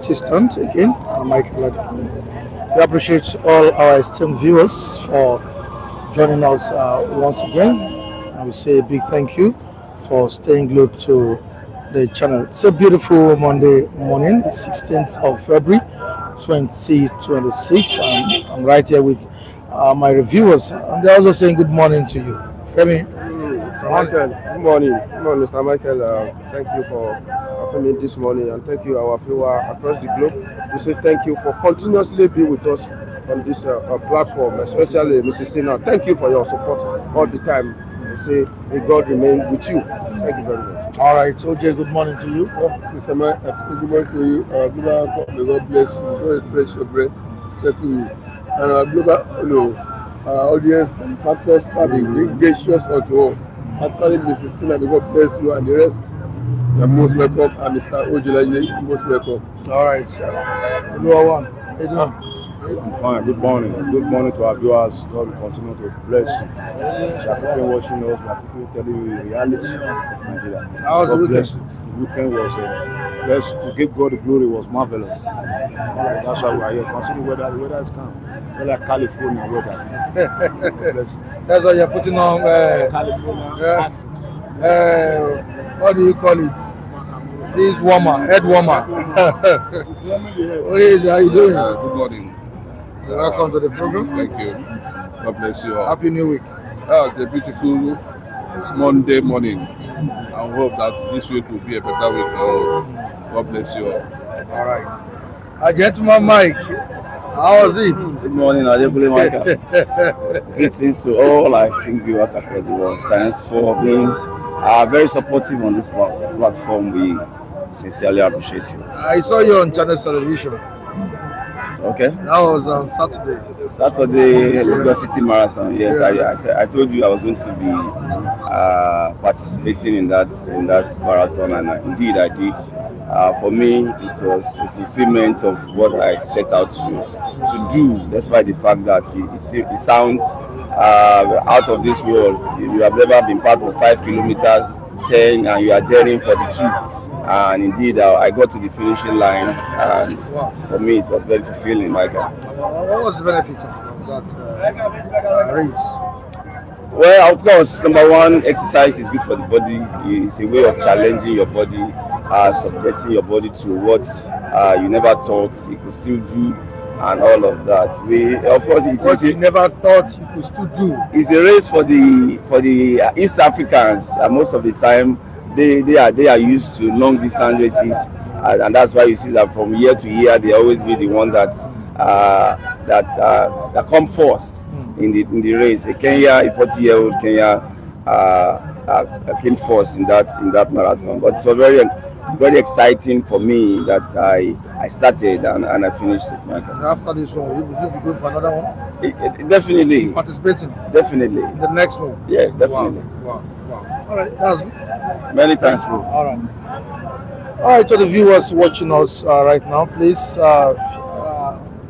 City Stand again. I'm Michael Adame. We appreciate all our esteemed viewers for joining us once again. And we say a big thank you for staying glued to the channel. It's a beautiful Monday morning, the 16th of February 2026. I'm right here with my reviewers, and they're also saying good morning to you. Femi. Mr. Michael, good morning. Good morning, Mr. Michael. Thank you for having me this morning, and thank you, our viewers across the globe. We say thank you for continuously being with us on this platform, especially Mrs. Tina. Thank you for your support all the time. We say, may God remain with you. Thank you very much. All right, OJ, good morning to you. Mr. Michael, good morning to you. Global, may God bless you, God refresh your breath, strengthen you. And our global audience, benefactors have been gracious unto us. Actually, Mrs. Tina, may God bless you, and the rest, you're most welcome. And Mr. Ojulaye, you're most welcome. All right, sir. Hello, one. Hey, I'm fine. Good morning. Good morning to our viewers. God will continue to bless you. There are people watching us, there are people telling you the reality of Nigeria. How was the weekend? The weekend was blessed. To give God the glory was marvelous. That's why we are here. Consider whether the weather is calm. We're like California weather. That's why you're putting on California. What do you call it? This warmer, head warmer. How you doing? Good morning. Welcome to the program. Thank you. God bless you all. Happy New Week. It's a beautiful Monday morning. I hope that this week will be a better week for us. God bless you all. All right. Gentleman Mike, how was it? Good morning, Adebule Michael. Greetings to all our esteemed viewers across the world. Thanks for being very supportive on this platform. We sincerely appreciate you. I saw you on Channel Television. Okay. That was on Saturday. Saturday, Lagos City Marathon. Yes, yeah. I told you I was going to be participating in that marathon, and indeed I did. For me, it was a fulfillment of what I set out to do, despite the fact that it sounds out of this world. You have never been part of 5 kilometers, 10, and you are daring 42. And indeed, I got to the finishing line, and for me, it was very fulfilling, Michael. What was the benefit of that race? Well, of course, number one, exercise is good for the body. It's a way of challenging your body, subjecting your body to what you never thought you could still do, and all of that. Of course, you never thought you could still do. It's a race for the East Africans, and most of the time. They are used to long distance races, and that's why you see that from year to year they always be the one that come first in the race. A 40-year-old Kenya came first in that marathon. But it was very exciting for me that I started and I finished it. After this one, will you be going for another one? Definitely. Participating? Definitely. In the next one? Yes, definitely. Wow. All right, that's good. Many thanks, bro. All right, to the viewers watching us right now, please,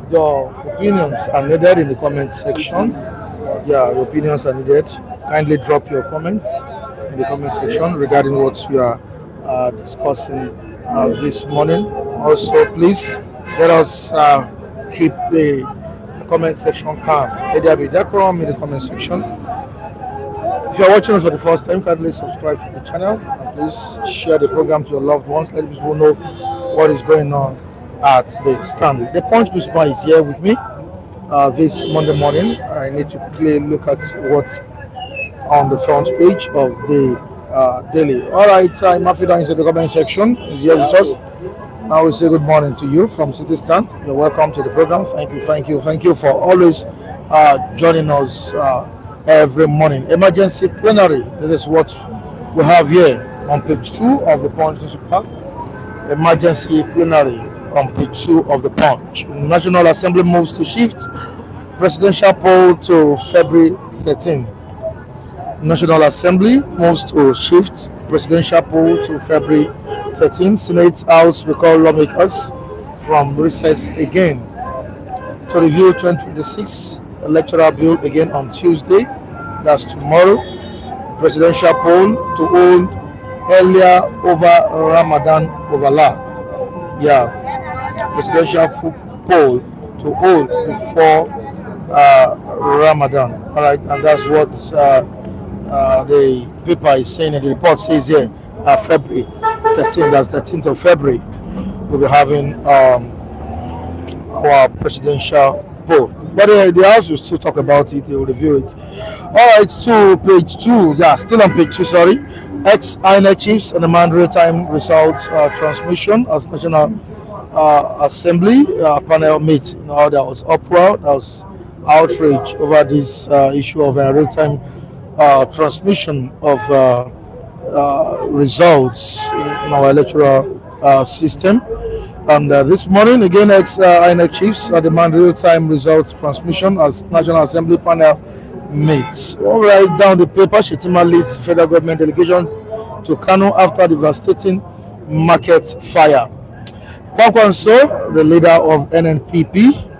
your opinions are needed in the comment section. Yeah, your opinions are needed. Kindly drop your comments in the comment section regarding what we are discussing this morning. Also, please let us keep the comment section calm. Let there be decorum in the comment section. If you are watching us for the first time, kindly subscribe to the channel and please share the program to your loved ones. Let people know what is going on at the stand. The Punch newspaper is here with me this Monday morning. I need to quickly look at what's on the front page of the daily. All right, Mafida is in the comment section. Is here with us. I will say good morning to you from City Stand. You're welcome to the program. Thank you for always joining us every morning. Emergency plenary. This is what we have here on page 2 of the Punch newspaper. Emergency plenary on page 2 of the Punch. National Assembly moves to shift presidential poll to February 13. National Assembly moves to shift presidential poll to February 13. Senate House recall lawmakers from recess again to review 2026 electoral bill again on Tuesday. That's tomorrow. Presidential poll to hold earlier over Ramadan overlap. Yeah, presidential poll to hold before Ramadan. All right, and that's what the paper is saying, and the report says here, February 13th, that's 13th of February, we'll be having our presidential poll. But the House will still talk about it, they will review it. All right, to page 2, yeah, still on page 2, sorry. Ex-INEC chiefs and the real-time results transmission as National Assembly panel meet. There was uproar, there was outrage over this issue of real-time transmission of results in our electoral system. And this morning, again, ex-INEC chiefs demand real-time results transmission as National Assembly panel meets. All right, down the paper, Shetima leads federal government delegation to Kano after devastating market fire. Kwankwanso, the leader of NNPP,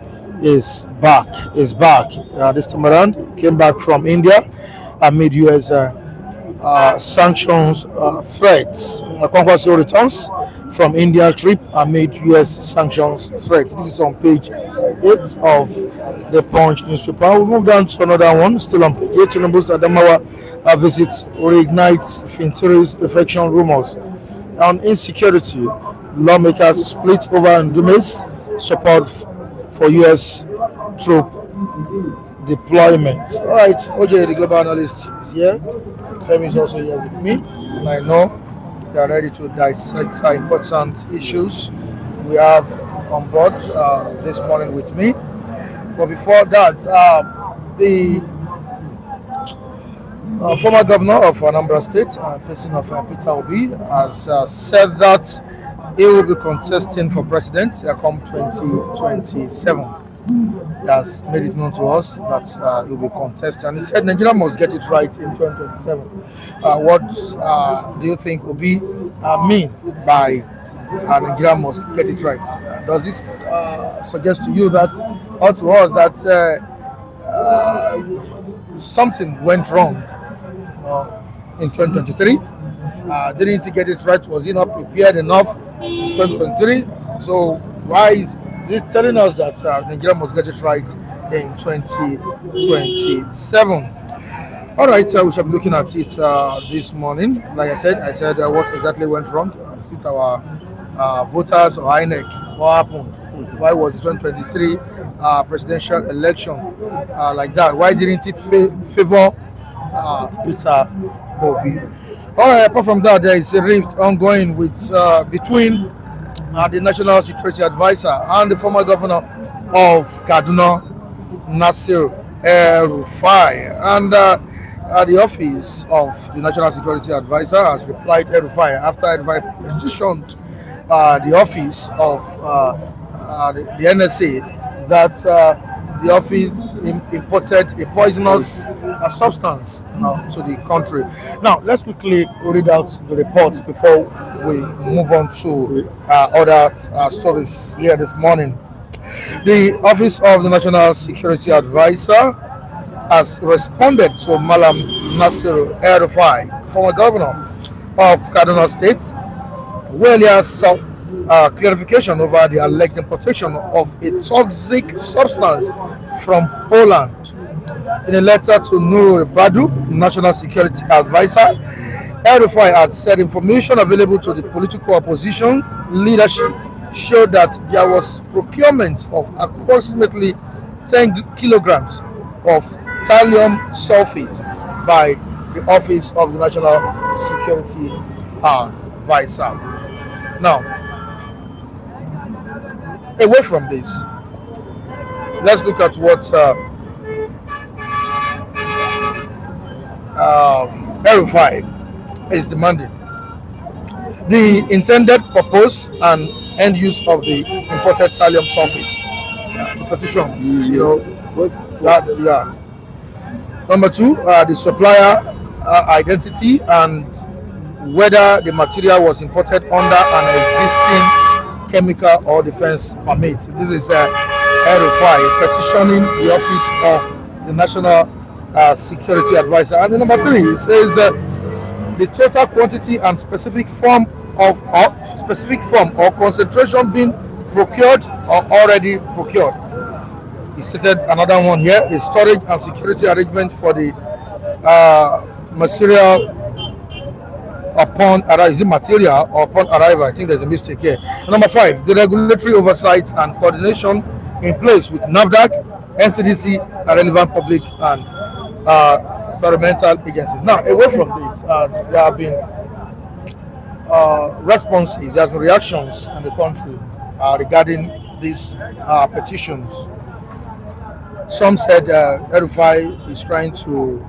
is back. This time around, he came back from India amid U.S. sanctions threats. Kwankwanso returns from India trip amid U.S. sanctions threats. This is on page 8 of the Punch newspaper. We'll move down to another one, still on page 8. Tinubu's Adamawa visits reignites Fintiri's defection rumors. On insecurity, lawmakers split over Ndume's support for U.S. troop deployment. All right, OJ, the global analyst, is here. Femi is also here with me, and I know they are ready to dissect important issues we have on board this morning with me. But before that, the former governor of Anambra State, person of Peter Obi, has said that he will be contesting for president come 2027. He has made it known to us that he will be contesting, and he said Nigeria must get it right in 2027. What do you think Obi mean by Nigeria must get it right? Does this suggest to you that, or to us, that something went wrong in 2023? Didn't he get it right? Was he not prepared enough in 2023? So why is this telling us that Nigeria must get it right in 2027? All right, we shall be looking at it this morning. Like I said what exactly went wrong. Is it our voters or INEC? What happened? Why was the 2023 presidential election like that? Why didn't it favor Peter Obi? All right, apart from that, there is a rift ongoing with between the National Security Advisor and the former governor of Kaduna, Nasir El-Rufai. And the office of the National Security Advisor has replied El-Rufai after El-Rufai petitioned the office of the NSA that the office imported a poisonous substance to the country. Now, let's quickly read out the reports before we move on to other stories here this morning. The Office of the National Security Advisor has responded to Malam Nasir El-Rufai, former governor of Kaduna State, who earlier sought clarification over the alleged importation of a toxic substance from Poland. In a letter to Nuhu Ribadu, National Security Advisor, El-Rufai had said information available to the political opposition leadership showed that there was procurement of approximately 10 kilograms of thallium sulfate by the Office of the National Security Advisor. Now, away from this, let's look at what El-Rufai is demanding. The intended purpose and end use of the imported thallium sulfate. The petition, Number 2, the supplier identity and whether the material was imported under an existing chemical or defense permit. This is El-Rufai petitioning the Office of the National Security Advisor. And number 3, it says the total quantity and specific form or concentration being procured or already procured. He stated another one here: the storage and security arrangement for the material upon arrival. Is it material or upon arrival? I think there's a mistake here. And number 5, the regulatory oversight and coordination in place with NAFDAC, NCDC, and relevant public and environmental agencies. Now, away from this, there have been responses, there have been reactions in the country regarding these petitions. Some said El-Rufai is trying to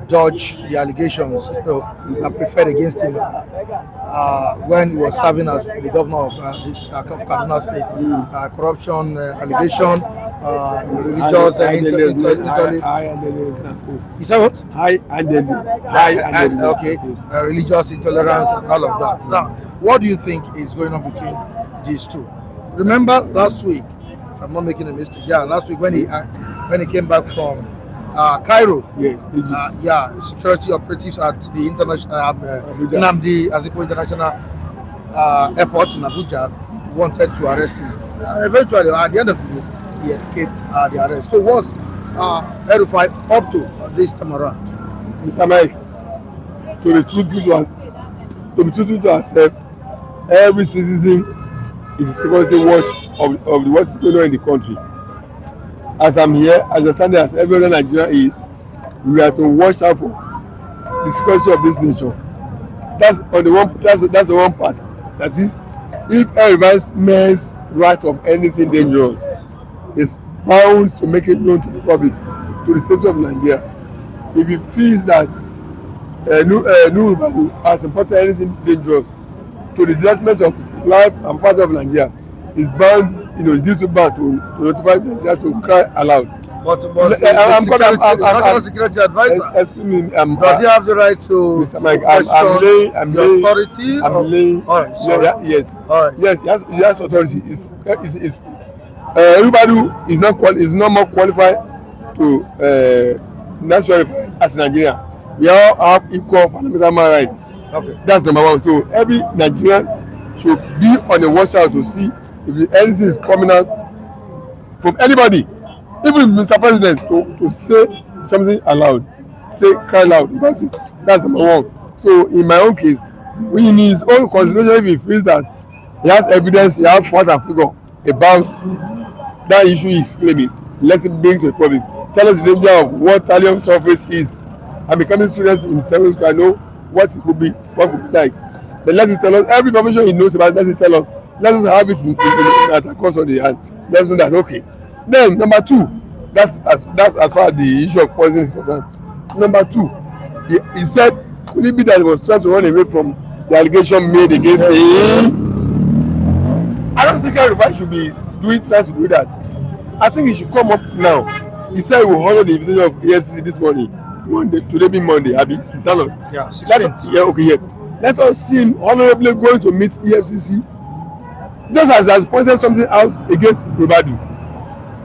dodge the allegations preferred against him when he was serving as the governor of Kaduna State. Corruption allegation, religious you said what? Okay, religious intolerance and all of that. Now, what do you think is going on between these two? Remember last week, if I'm not making a mistake, last week when he came back from Cairo, yes, Egypt. Security operatives at the international Nnamdi Azikiwe International Airport in Abuja wanted to arrest him. Eventually, at the end of the day, he escaped the arrest. So, what's El-Rufai up to this time around? Mr. Mike, to be truthful to ourselves, every citizen is a security watch of what's going on in the country. As I'm here, as a standard as every other Nigerian is, we are to watch out for the security of this nation. That's on the one. That's the one part. That is, if El-Rufai smells right of anything dangerous, is bound to make it known to the public, to the state of Nigeria. If he feels that Nuhu Ribadu has imported anything dangerous to the detriment of life and part of Nigeria, is bound, is due to bound to notify Nigeria to cry aloud. But national security advisor, excuse me, does he have the right to Mr. Mike, question the authority? All right, yes, he has authority. Everybody is not more qualified to Nasir El-Rufai as Nigeria. We all have equal fundamental rights. Okay, that's number one. So every Nigerian should be on the watch out to see if anything is coming out from anybody, even Mr. President, to say something aloud, cry loud about it. That's number one. So in my own case, in his own consideration, if he feels that he has evidence, he has facts and figure about that issue he's claiming, let's bring to the public. Tell us the danger of what thallium surface is. I'm becoming students in secondary school. I know what it could be, like. But let's tell us every information he knows about. Let's tell us. Let us have it at a cost of the hand. Let's know that okay. Then number 2, that's as far as the issue of poison is concerned. Number 2, he said, could it be that he was trying to run away from the allegation made against him? I don't think everybody should be trying to do that. I think he should come up now. He said he will honor the invitation of EFCC this morning. Today being Monday, Abi. Is that not? Yeah, 16th. Let us see him honorably going to meet EFCC. Just as he has pointed something out against Ribadu.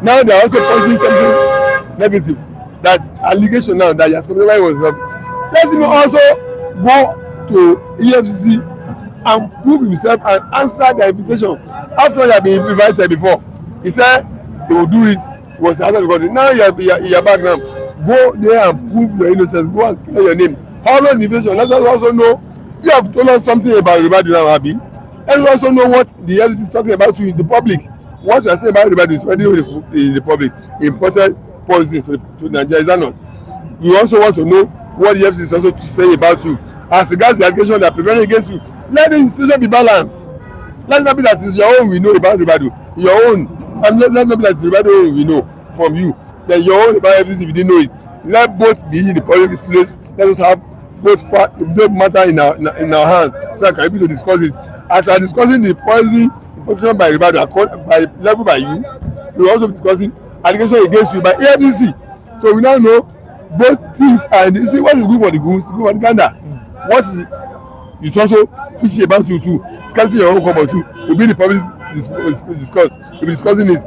Now they are also pointing something negative. That allegation now that he has committed was wrong. Let him also go to EFCC and prove himself and answer the invitation. After he had been invited before, he said he will do it. He was the answer to the country. Now you are back now. Go there and prove your innocence. Go and clear your name. Honor the invitation. Let us also know. You have told us something about Ribadu now, Abi. Let us also know what the FCC is talking about to the public. What you are saying about Ribadu is already known in the public. Imported poison to Nigeria, is that not? We also want to know what the FCC is also to say about you. As regards the allegation that are preventing against you, let the institution be balanced. Let it not be that it's your own we know about Ribadu. Your own. And let not be that it's Ribadu we know from you. Then your own about FCC if you didn't know it. Let both be in the public place. Let us have both matter in our hands so that I can be able to discuss it. As we are discussing the poison imposition by Ribadu by you, we will also be discussing allegation against you by AFCC. So we now know both things, and you see what is good for the goose, good for the gander. What is also fishy about you too, scarcity your own cover too, will be the public discuss. We'll be discussing this.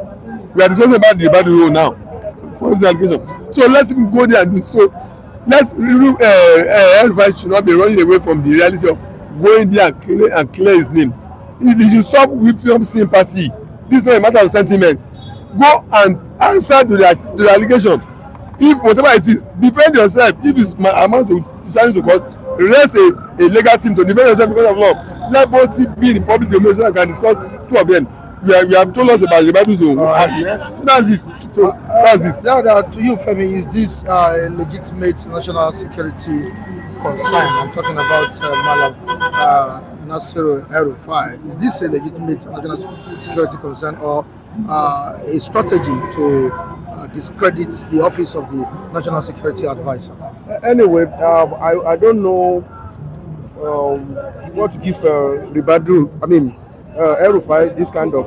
We are discussing about the Ribadu role now. What is the allegation? So let's even go there and do it. So let's El-Rufai should not be running away from the reality of going there and clear his name. He should stop whipping up sympathy this is not a matter of sentiment. Go and answer to the allegation. If whatever it is, defend yourself. If it's my amount to challenge to court, raise a legal team to defend yourself because of law. Let both be in the public domain so I can discuss two of them. We have told us about Ribadu's own. So that's it. So that's it. Now, to you, Femi, is this a legitimate national security concern? I'm talking about Malam Nasir El-Rufai. Is this a legitimate national security concern or a strategy to discredit the office of the National Security Advisor? Anyway, I don't know what to give Ribadu, El-Rufai, this kind of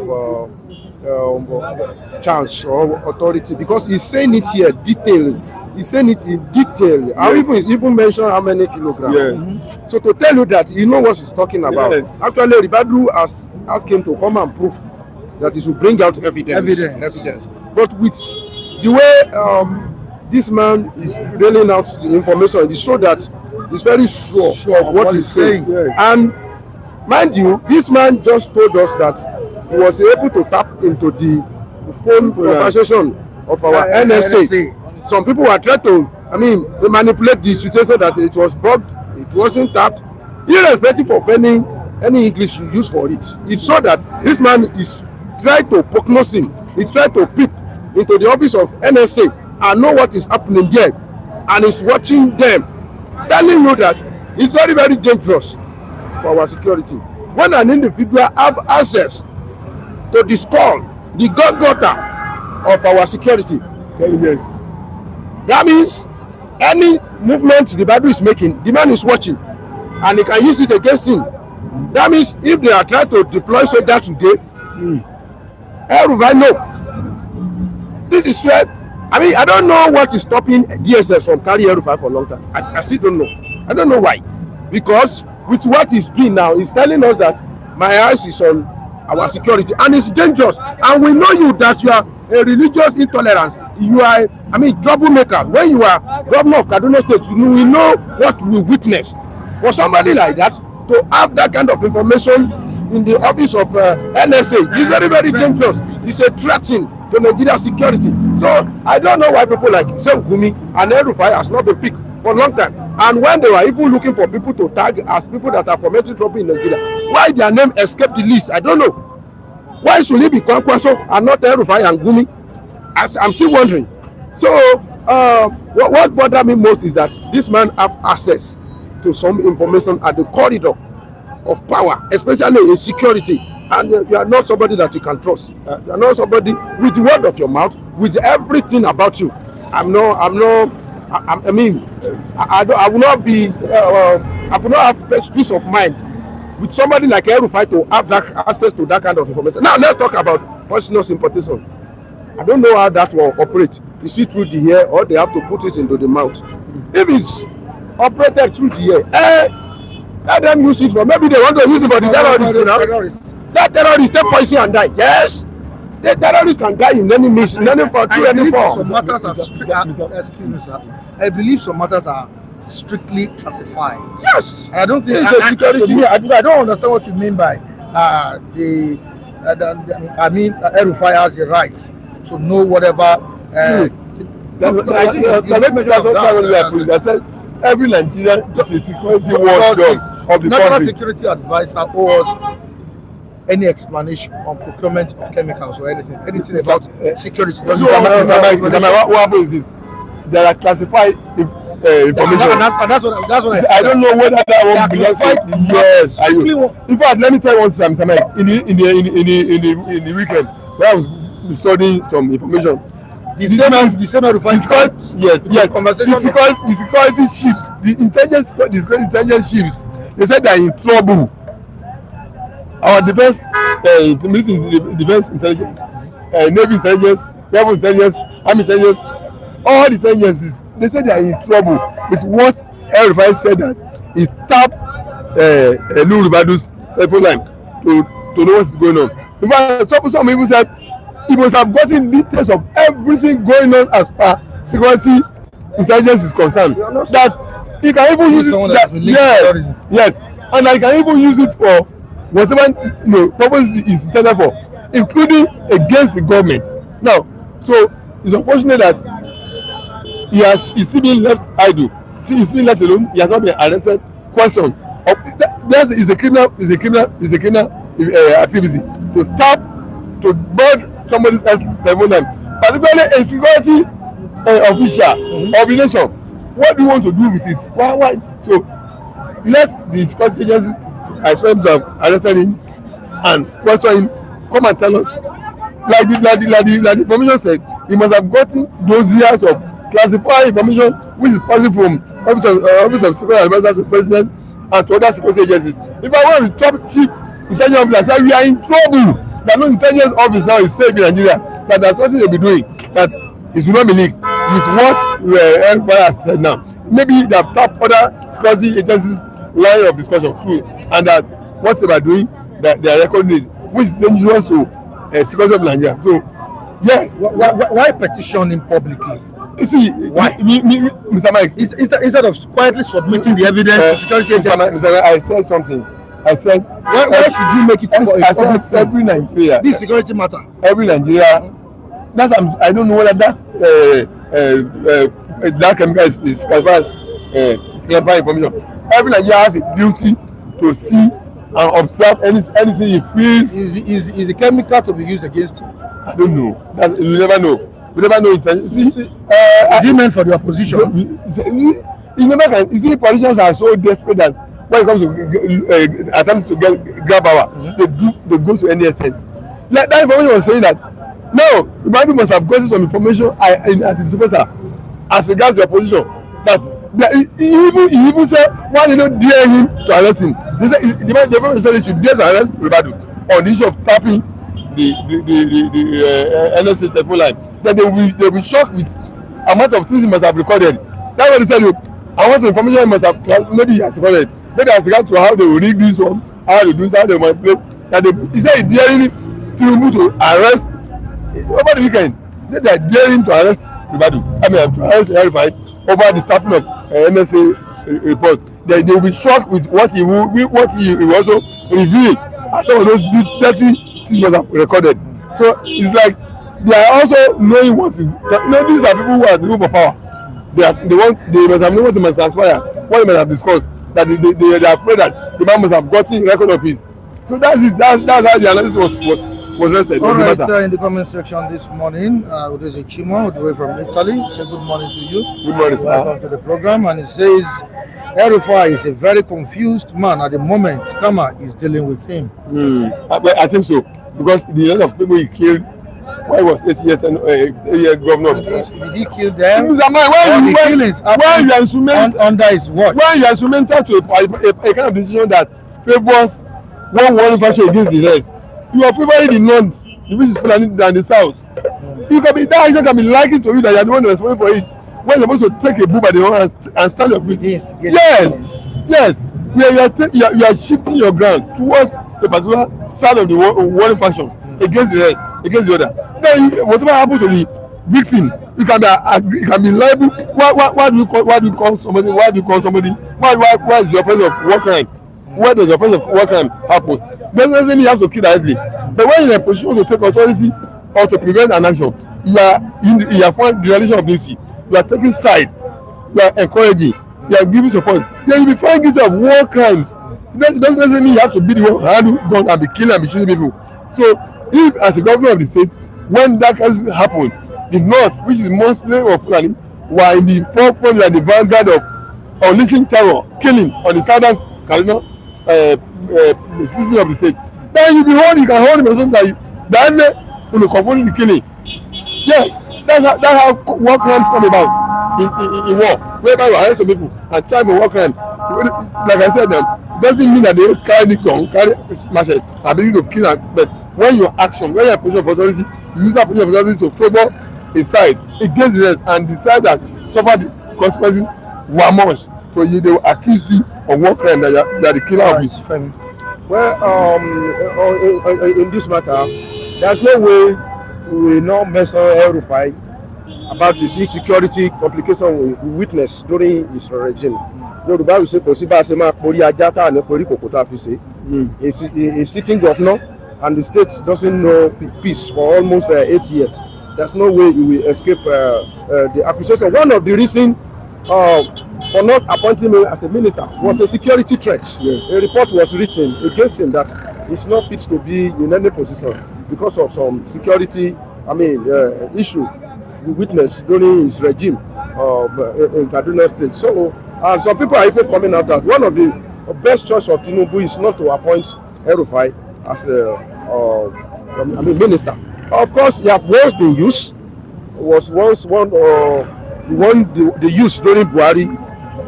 chance or authority, because he's saying it here detailing. He's saying it in detail. Yes. I even mention how many kilograms. Yes. So to tell you that you know what he's talking about. Yes. Actually, Ribadu has asked him to come and prove that he should bring out evidence. But with the way this man is railing out the information, it shows that he's very sure of what he's saying. Yes. And mind you, this man just told us that he was able to tap into the phone conversation of our NSA. Some people were trying to, they manipulate the situation that it was bugged, it wasn't tapped, irrespective of any English you use for it. It showed that this man is trying to poke nothing. He's trying to peep into the office of NSA and know what is happening there, and is watching them, telling you that it's very, very dangerous for our security. When an individual have access to the skull, the Golgotha of our security, yes. That means any movement Ribadu is making, the man is watching, and he can use it against him. That means if they are trying to deploy soldiers today, El-Rufai no. This is where, I don't know what is stopping DSS from carrying El-Rufai for a long time. I still don't know. I don't know why. Because with what he's doing now, he's telling us that my eyes is on our security, and it's dangerous. And we know you that you are a religious intolerance. You are, troublemaker. When you are governor of Kaduna State, we know what we witness. For somebody like that to have that kind of information in the office of NSA is very, very dangerous. It's a threat to Nigeria's security. So I don't know why people like Gumi and El-Rufai has not been picked for a long time. And when they were even looking for people to tag as people that are fomenting trouble in Nigeria, why their name escaped the list, I don't know. Why should it be Kwankwaso and not El-Rufai and Gumi? I'm still wondering. So what bothers me most is that this man have access to some information at the corridor of power, especially in security, and you are not somebody that you can trust. You are not somebody with the word of your mouth, with everything about you. I will not have peace of mind with somebody like El-Rufai to have that access to that kind of information. Now let's talk about poisonous importation. I don't know how that will operate. Is it through the air or they have to put it into the mouth? If it's operated through the air, let them use it for, maybe they want to use it for the terrorists. Let terrorists take poison and die. Yes, the terrorists can die in any mission, in any form. Some matters are strictly, excuse me, sir. I believe some matters are strictly classified. Yes, I don't think it's security. I don't understand what you mean by El-Rufai has the right to know whatever. I said every Nigerian is a security watchdog of the National country. Security Advisor owes any explanation on procurement of chemicals or anything about security. What happens is this: there are classified information. And that's what I said. I don't know whether that one belongs to. Yes, in fact, let me tell you one thing, in the weekend when I was studying some information. The security chiefs, the intelligence chiefs, they said they are in trouble. Our defense intelligence, Navy intelligence, Naval intelligence, Army intelligence, all the intelligences, they said they are in trouble with what El-Rufai said that he tapped Nuhu Ribadu's telephone line to know what is going on. In fact, some people said he must have gotten details of everything going on as far security intelligence is concerned. That he can even use it. Yes, and I can even use it for whatever purpose is intended for. including against the government. Now, so it's unfortunate that he's still being left idle. He's still being left alone. He has not been arrested. Question: that is a criminal activity to tap to burn somebody's else telephone, particularly a security official of the nation. What do you want to do with it? Why? So let the security agency attempt to have arrested him and question him, come and tell us. Like the information said, he must have gotten those years of classified information which is passing from office of secret adviser to president and to other security agencies. If I want the top chief intelligence officer say we are in trouble, that no intelligence office now is safe in Nigeria, that there's nothing to be doing, that it will not be linked with what El-Rufai has said now. Maybe they have tapped other security agencies line of discussion too, and that what they are doing, that they are recording it, which is dangerous to security of Nigeria. So yes, why petition him publicly? You see, why Mr. Mike, instead of quietly submitting the evidence to security agencies? Mr. Mike, I said something. I said why should you make it I said every Nigeria, this security matter, every Nigeria, that I don't know whether that chemical is classified information. Every Nigeria has a duty to see and observe anything he feels. Is the chemical to be used against him? I don't know. We never know. We never know intention. Is it meant for the opposition? You never can. You see, politicians are so desperate that when it comes to attempts to grab power, they go to any extent. Like that information was saying that no, Ribadu must have gotten some information at the superstar as regards the opposition. That he even said why they don't dare him to arrest him. They said the government said they should dare to arrest Ribadu on the issue of tapping the NSA telephone line. Then they will be shocked with amount of things he must have recorded. That's what they said. Look, I want the information he must have, maybe he has recorded. Maybe as regards to how they will rig this one, how they do this, how they manipulate. He said he daring Tinubu to arrest over the weekend. He said they are daring to arrest Ribadu. To arrest El-Rufai over the tapping of NSA report. They will be shocked with what he will also reveal as some of those dirty things must have recorded. So it's like they are also knowing what is. These are people who are looking for power. They must have known what must transpire, what they must have discussed. That they are afraid that the man must have gotten record of his. So that's it. That's how the analysis was rested. All right, in the comment section this morning, there's a Chimo all the way from Italy. Say good morning to you. Good morning, sir. Welcome to the program. And it says El-Rufai is a very confused man at the moment. Kama is dealing with him. I think so, because the lot of people he killed when he was 8 years governor. Did he kill them? When you are instrumental under his watch. When you are instrumental to a kind of decision that favors one faction against the rest, you are favoring the north, the which is Fulani than the south. You can be that action can be likened to you that you are the one responsible for it. When you're supposed to take a bull by the horn and stand your feet. Yes. You are shifting your ground towards a particular side of the one faction against the rest, against the other. Then whatever happens to the victim, you can be liable. Why do you call somebody? Why is the offense of war crime? Where does the offense of war crime happen? Doesn't he have to kill directly? But when you're in a position to take authority or to prevent an action, you are found the relation of duty. You are taking side. You are encouraging. You are giving support. Then you be found guilty of war crimes. It doesn't mean you have to be the one handle gun and be killing and be shooting people. So if as a governor of the state, when that has happened, the north, which is mostly of Fulani, were in the forefront and the vanguard of unleashing terror, killing on the southern Kaduna citizen of the state. Then you can hold him responsible that will confront the killing. Yes, that's how war crimes come about in war, whereby you arrest some people and charge them war crime. Like I said, it doesn't mean that they carry gun, carry machete, ability to kill them. But when your action, when you're in a position of authority, you use that position of authority to favor a side against the rest and decide that suffer the consequences were much. So they will accuse you of war crime that you are the killer of his family. Well, in this matter, there's no way we will not mention El-Rufai about the insecurity complication we witnessed during his regime. Yorùbá will say kò sí bá a ṣe máa porí ajá tá à ní porí kòkó tá a fi ṣe. A sitting governor and the state doesn't know peace for almost 8 years. There's no way he will escape the accusation. One of the reasons for not appointing me as a minister was a security threat. A report was written against him that he's not fit to be in any position because of some security, issue he witnessed during his regime in Kaduna State. So, and some people are even coming out that one of the best choice of Tinubu is not to appoint El-Rufai as a minister. Of course, he has once been used. Was once the use during Buhari,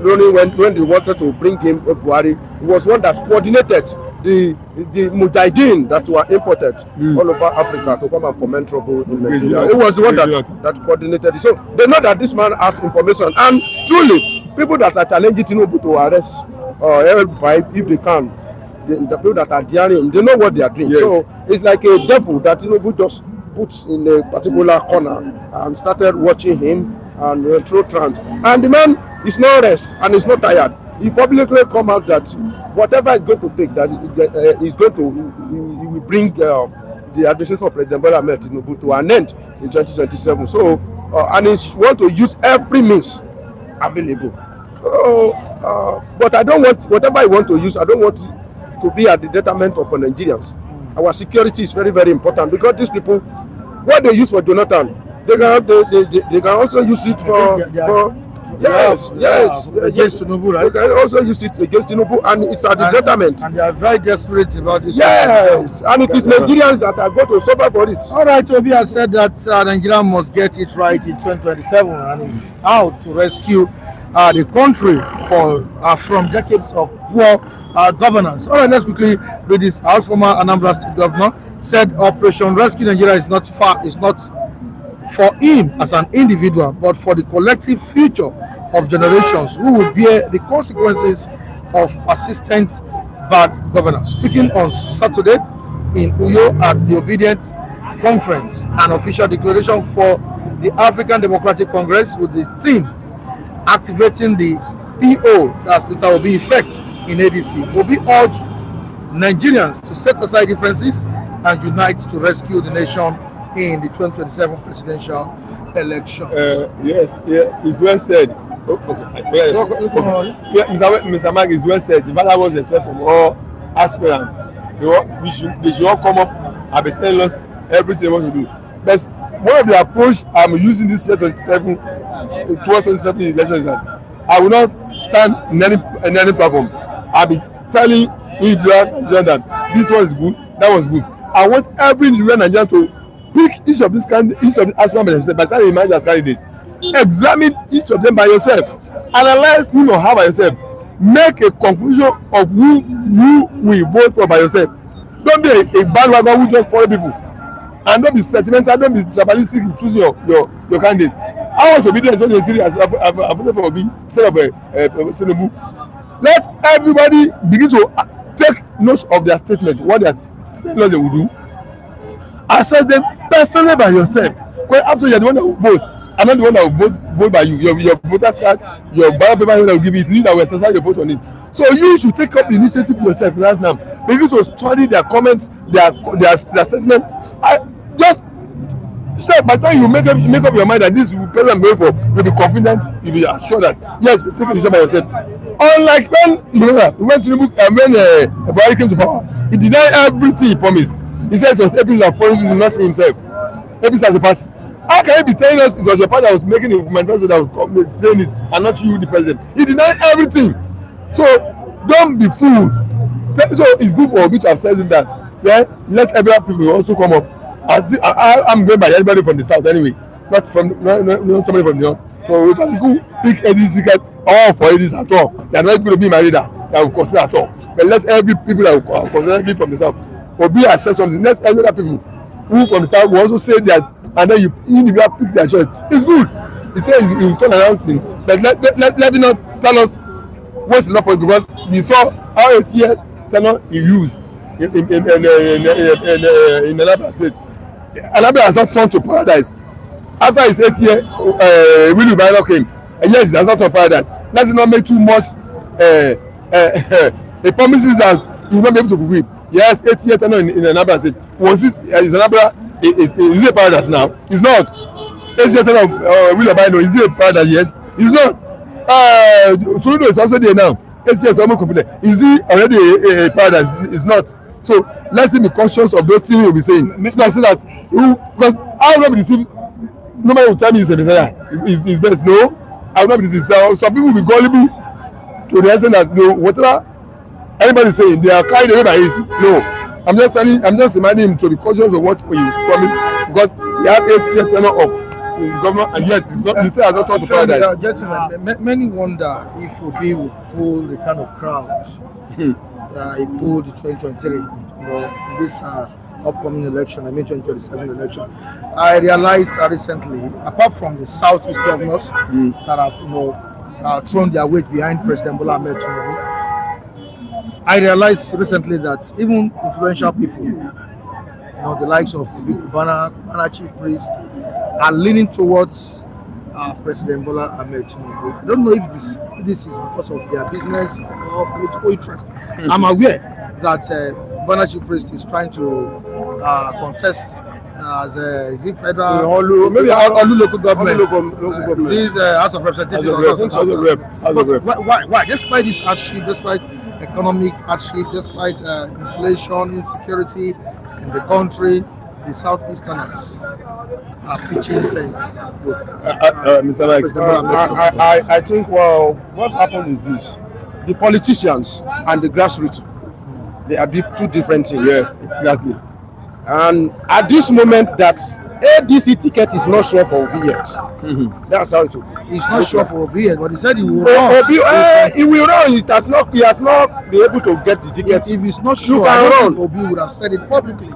when they wanted to bring him Buhari. He was one that coordinated the mujahideen that were imported all over Africa to come and foment trouble in Nigeria. It was the one that coordinated it. So they know that this man has information, and truly, people that are challenging Tinubu to arrest El-Rufai, if they can, the people that are daring, they know what they are doing. Yes. So it's like a devil that Tinubu just puts in a particular corner and started watching him and throw trance. And the man is not rest and is not tired. He publicly come out that whatever is going to take, that he will bring the administration of President+El-Rufai to an end in 2027. So and he want to use every means available. So, but I don't want whatever I want to use. I don't want to be at the detriment of Nigerians. Our security is very, very important, because these people, what they use for Jonathan, they can also use it against Tinubu, right? They can also use it against Tinubu, and it's at the detriment. And they are very desperate about this. Yes, and it is Nigerians that are going to suffer for it. All right, Obi has said that Nigeria must get it right in 2027, and is out to rescue the country from decades of poor governance. All right, let's quickly read this. Our former Anambra State governor said Operation Rescue Nigeria is not for him as an individual, but for the collective future of generations who will bear the consequences of persistent bad governance. Speaking on Saturday in Uyo at the Obedient Conference, an official declaration for the African Democratic Congress with the theme activating the PO, that will be effect in ADC, will be urged Nigerians to set aside differences and unite to rescue the nation in the 2027 presidential election. Yes, it's well said. Mr. Mark, is well said. The matter was expected from all aspirants. They should all come up and be telling us everything they want to do. But one of the approach I'm using this year 2027 election is that I will not stand in any platform. I'll be telling Nigerian that this one is good, that was good. I want every Nigerian Nigerian to pick each of these aspirants by themselves, by the time you emerge as candidate. Examine each of them by yourself. Analyze him or her by yourself. Make a conclusion of who you will vote for by yourself. Don't be a bandwagon who just follow people. And don't be sentimental, don't be tribalistic in choosing your candidate. I was obedient when you serious. I voted for Obi instead of Tinubu. Let everybody begin to take note of their statements, what they are saying they will do. Assess them personally by yourself. Because after you're the one that will vote, I'm not the one that will vote by you. Your voter's card, your ballot paper that will give it, it's you that will exercise your vote on it. So you should take up the initiative yourself right now. Begin to study their comments, their statement. By the time you make up your mind that this person I'm going for, you'll be confident, you'll be assured that yes, you take a decision by yourself. Unlike when we went to the book and when Buhari came to power, he denied everything he promised. He said it was APC that promised him, not himself. APC as a party. How can you be telling us it was your party that was making the manifesto that was saying it and not you, the president? He denied everything. So don't be fooled. So it's good for me to have said that. Yeah, let every people also come up. I'm going by anybody from the south anyway, not somebody from the north. So we can't go pick any secret all for it at all. They are not going to be married that will consider at all. But let every people that will consider be from the south or be assessed something. Let every other people who from the south will also say that, and then you individually pick their choice. It's good. He says he will turn around thing, but let me not tell us what's the point, because we saw how 8 years tenure he used in Anambra State. Anambra has not turned to paradise. After his 8 year, Nuhu Ribadu came. And yes, it has not turned to paradise. Let's not make too much promises that he will not be able to fulfill. Yes, 8 year tenure in Anambra State. was it is Anambra is it a paradise now? It's not. ACSN of Wilabino, is it a paradise? Yes, it's not. Soludo is also there now. ACS almost complete. Is it already a paradise? It's not. So let's be conscious of those things we'll be saying. It's not say that because I will not be deceived. Nobody will tell me he's a Messiah. It's best. No, I will not be deceived. So some people will be gullible to the extent that no, whatever anybody is saying, they are carried away by it. No, I'm just reminding him to be conscious of what he was promised because he had 8 years tenure of the government and yet the state has not come to paradise. Gentlemen, many wonder if Obi will pull the kind of crowd he pulled the 2023, in this upcoming election, I mean 2027 election. I realized recently, apart from the Southeast governors that have thrown their weight behind President Bola, I realized recently that even influential people, the likes of Obi Kubana chief priest, are leaning towards President Bola Ahmed Tinubu. I don't know if this is because of their business or political interest. I'm aware that Kubana chief priest is trying to contest as is it federal, maybe Olu local government. Is it the House of Representatives? Why? Despite this hardship, despite economic hardship, despite inflation, insecurity in the country, the Southeasterners are pitching tents. Mr. Mike, I think what happened is this: the politicians and the grassroots, they are two different things. Yes, exactly. And at this moment, that ADC ticket is not sure for Obi yet. That's how it will be. He's not sure for Obi yet, but he said he will run. He will run. He has not been able to get the ticket. If he's not sure, I don't think Obi would have said it publicly.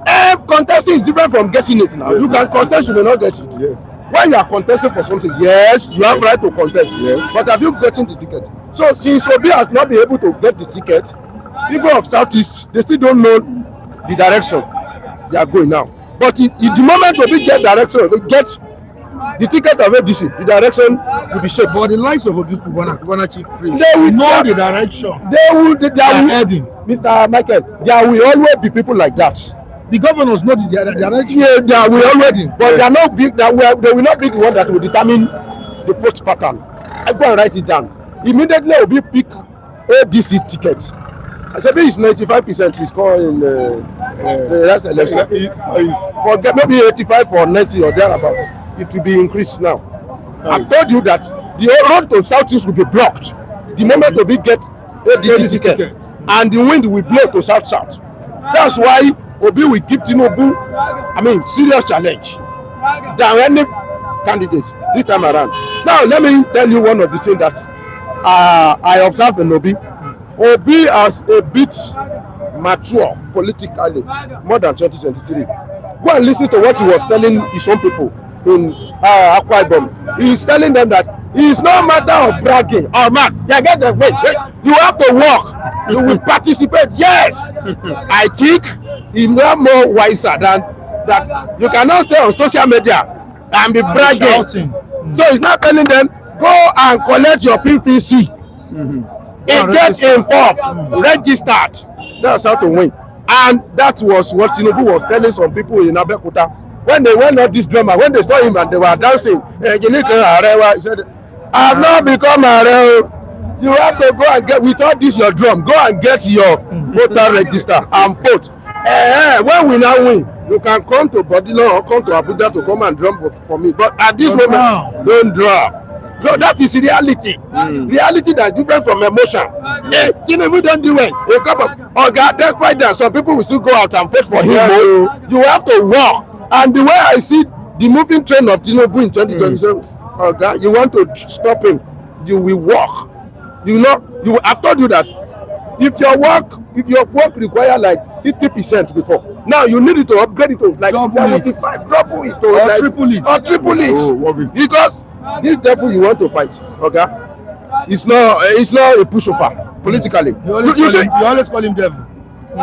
Contesting is different from getting it now. Yes. You can contest, you may not get it. Yes. When you are contesting for something, yes, you have right to contest. Yes. But have you gotten the ticket? So since Obi has not been able to get the ticket, people of Southeast, they still don't know the direction they are going now. But the moment Obi get direction, they get the ticket of ADC, the direction will be shaped. But the likes of Obi Kubana chief priest, they will know the direction. They will heading. Mr. Michael, there will always be people like that. The governors know the direction. Yeah, they will already, but they are not big. They will not be the one that will determine the vote pattern. I go and write it down. Immediately, Obi pick ADC ticket. I said, it's 95%. It's called in the last election. Forget maybe 85 or 90 or thereabouts. It will be increased now. I told you that the road to Southeast will be blocked. The moment Obi get ADC ticket, and the wind will blow to South. That's why Obi will give Tinubu, serious challenge than any candidates this time around. Now, let me tell you one of the things that I observed in Obi. Obi has a bit mature politically more than 2023. Go and listen to what he was telling his own people in Akwa Ibom. He is telling them that it is no matter of bragging or they get the way. You have to work. You will participate. Yes, I think he's not more wiser than that. You cannot stay on social media and be bragging. So he's not telling them go and collect your PVC. Get involved, registered. That's how to win. And that was what Tinubu was telling some people in Abeokuta when they went on this drama. When they saw him and they were dancing, he said, I have not become a. You have to go and get, without this your drum, go and get your voter register and vote. When we now win, you can come to Bodilo or come to Abuja to come and drum for me. But at this moment, don't drum. So that is reality. Reality that is different from emotion. Tinubu don't do it. A couple of that's why there some people will still go out and vote for him. You have to walk. And the way I see the moving train of Tinubu in 2027, you want to stop him, you will walk. I've told you that if your work require like 50% before, now you need it to upgrade it to like 75, double it to like triple it. Because this devil you want to fight, it's not a pushover politically. You always call him devil.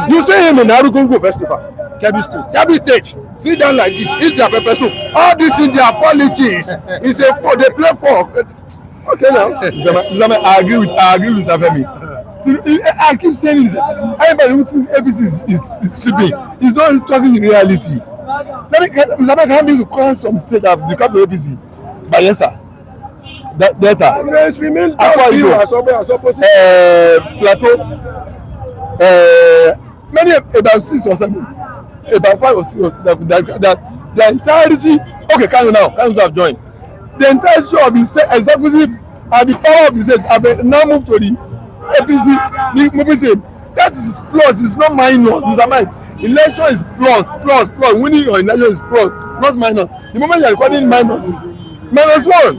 You see him in Arugungu Festival, Kebbi State. Sit down like this, eat their pepper soup. All these things, their politics. It's they play for. Okay now. I agree with Afemi. I keep saying this. Everybody who thinks APC is sleeping is not talking in reality. Mr. Mike, can you call some state that have become the APC? Bayelsa, Delta, Akwa Ibom, Plateau, many about 6 or 7, about 5 or 6 that the entirety. Okay, Kano have joined. The entirety of the state executive and the power of the state have now moved to the APC, moving to him. That is plus, it's not minus. Mr. Mike, election is plus. Winning your election is plus, not minus. The moment you are recording minus is -1.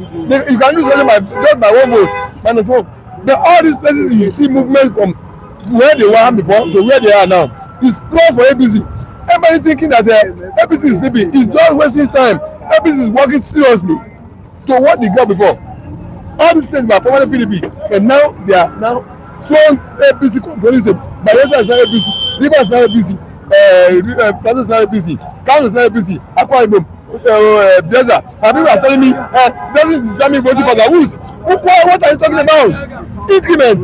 You can use just by 1 vote, -1. But all these places you see movement from where they were before to where they are now is plus for APC. Everybody thinking that APC is sleeping is just wasting time. APC is working seriously to what they got before. All these states were formerly PDP, but now they are now strong APC controlling state. Bayelsa is now APC, Rivers is now APC, Plateau is now APC, Kano is now APC, Akwa Ibom, Delta. And people are telling me, this is determining voting pattern. What are you talking about? Increment.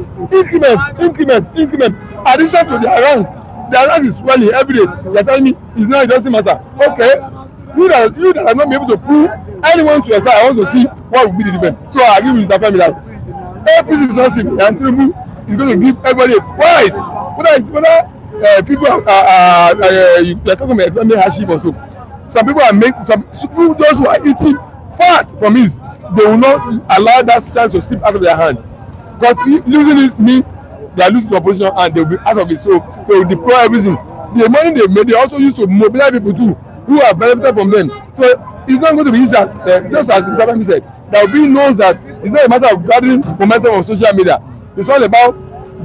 Addition to their rank. Their rank is swelling every day. They are telling me it doesn't matter. Okay, you that are not be able to prove anyone to your side. I want to see what will be the difference. So I agree with Mr. Femi that APC is not sleeping, and Tinubu is going to give everybody a fight. Whether people you are talking about economic hardship or so. Some people those who are eating fat from this, they will not allow that chance to slip out of their hand. Because losing this means they are losing to opposition and they will be out of it. So they will deploy everything. The money they made, they also use to mobilize people too who have benefited from them. So it's not going to be easy as just as Mr. Femi said. There will be knows that it's not a matter of gathering momentum on social media. It's all about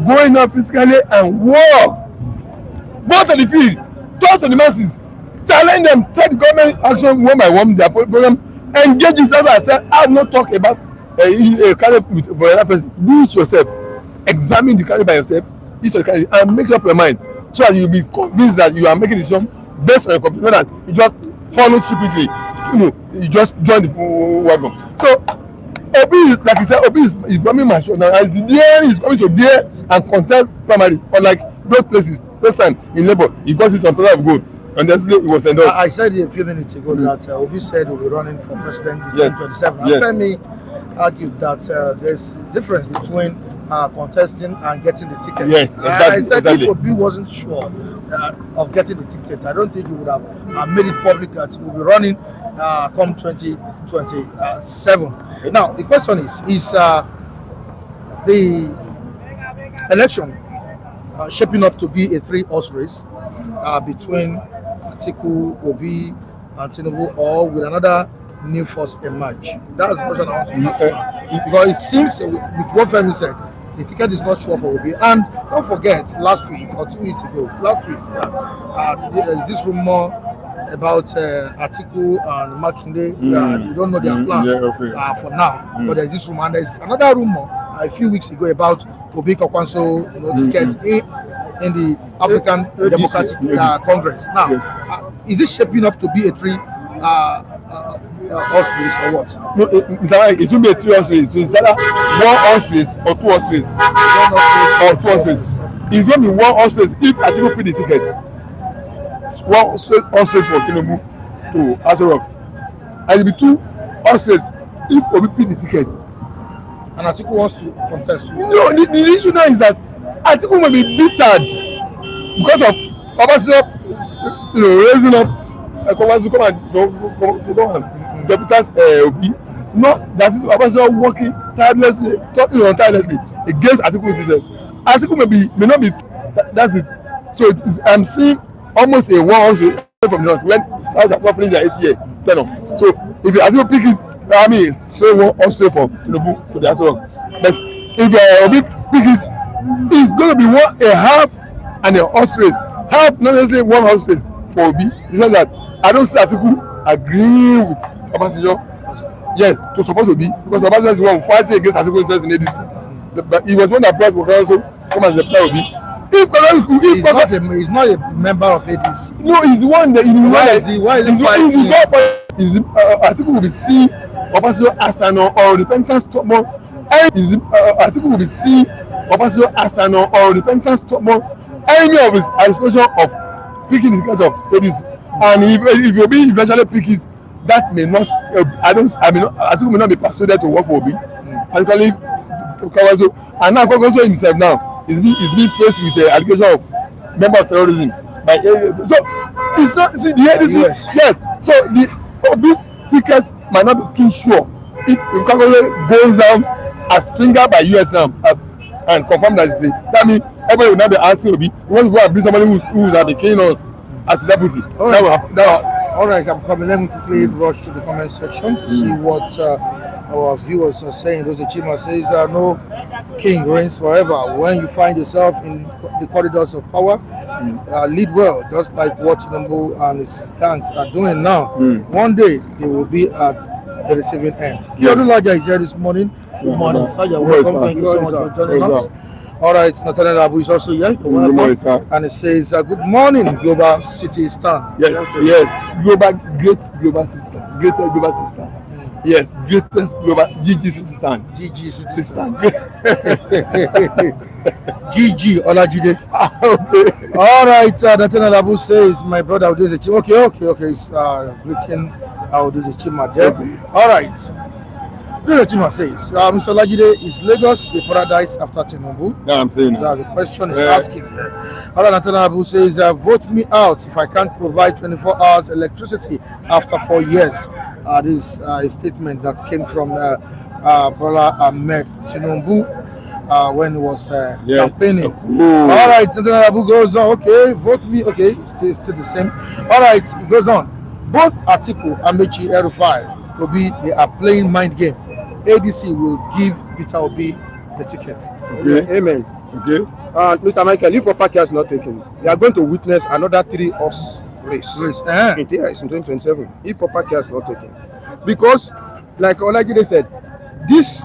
going out physically and work. Go to the field, talk to the masses, challenge them, take the government action one by one, their program, engage it. That's why I said I have not talked about a carry for another person. Do it yourself. Examine the carry by yourself, and make up your mind so that you'll be convinced that you are making a decision based on your computer, that you just follow secretly. You just join the wagon. So Obi is, like he said, Obi is becoming mature now. As the DA is coming to DA and contest primaries, unlike those places, first time in Labour, he got it on platter of gold. And then it was endorsed. I said a few minutes ago that Obi said he'll be running for president in 2027. Yes. And Femi argued that there's a difference between contesting and getting the ticket. Yes, exactly. I said if Obi wasn't sure of getting the ticket, I don't think he would have made it public that he will be running come 2027. Now, the question is the election shaping up to be a 3-horse race between Atiku, Obi, and Tinubu, or will another new force emerge? That's the question I want to ask now. Because it seems, with what Femi said, the ticket is not sure for Obi. And don't forget, last week or 2 weeks ago, there is this rumor about Atiku and Makinde. We don't know their plan for now. But there's this rumor, and there's another rumor a few weeks ago about Obi Kokwanso ticket in the African Democratic Congress. Now, is it shaping up to be a 3-horse race or what? No, it won't be a 3-horse race. So it's either 1-horse race or 2-horse race. 2-horse race. It's going to be 1-horse race if Atiku pick the ticket. 1-horse race for Tinubu to Aso Rock. And it will be 2-horse race if Obi pick the ticket. And Atiku wants to contest too. No, the issue now is that Atiku may be bittered because of Obasanjo, raising up Kwasu come and deputize Obi. Not that is Obasanjo working tirelessly, tirelessly against Atiku's interest. Atiku may not be. That's it. So I'm seeing almost a 1-horse race from the north when South has not finished their 8th year tenure. So if Atiku pick it, I mean, it's straight 1-horse straight for Tinubu to the Aso Rock. But if Obi pick it, it's going to be a half and a horse race. Half, not necessarily 1-horse race for Obi. This is that I don't see Atiku agreeing with Obasanjo. Yes, to support Obi, because Obasanjo is the one fighting against Atiku's interest in ADC. But he was one that brought Kokwanso come and deputy Obi. He's not a member of ADC. No, he's the one that Atiku will be seen Obasanjo as an unrepentant stubborn. Atiku will be seen Obasanjo as an unrepentant stubborn enemy of his administration of picking the case of ADC. And if Obi eventually pick it, that may not, Atiku may not be persuaded to work for Obi, particularly Kawaso. And now Kawaso himself now is being faced with an allegation of member of terrorism. So it's not, see, the ADC, yes. So the Obi tickets might not be too sure if Kawaso goes down as fingered by US now and confirm that it's that means everybody will now be asking Obi, we want to go and bring somebody who's at the killing us as a deputy. All right, I'm coming. Let me quickly rush to the comment section to see what our viewers are saying. Those Chima says, no king reigns forever. When you find yourself in the corridors of power, lead well, just like what Tinubu and his gangs are doing now. One day, they will be at the receiving end. Kyodo Laja is here this morning. Good morning, sir. You're welcome. Thank you so much for joining us. All right, Nathaniel Abu is also here. Good morning, sir. And it says, good morning, Global City Star. Yes, great global sister. Yes, greatest global GG citizen. GG Olajide. Okay. All right, Nathaniel Abu says, my brother Audoze Chima. Okay. It's greeting Audoze Chima there. Okay. All right. Chima says, Mr. Olajide, is Lagos the paradise after Tinubu? Yeah, I'm saying that's the question he's asking. All right, Nathaniel Abu says, vote me out if I can't provide 24 hours electricity after 4 years. This is a statement that came from Bola Ahmed Tinubu when he was campaigning. All right, Nathaniel Abu goes on, okay, vote me, okay, still the same. All right, he goes on. Both Atiku and Nasir El-Rufai will be, they are playing mind game. ADC will give Peter Obi the ticket. Okay. Amen. Okay. Mr. Michael, if Opaki is not taken, we are going to witness another 3-horse race. Yes, in 2027. If Opaki is not taken, because, like Olajide said, this,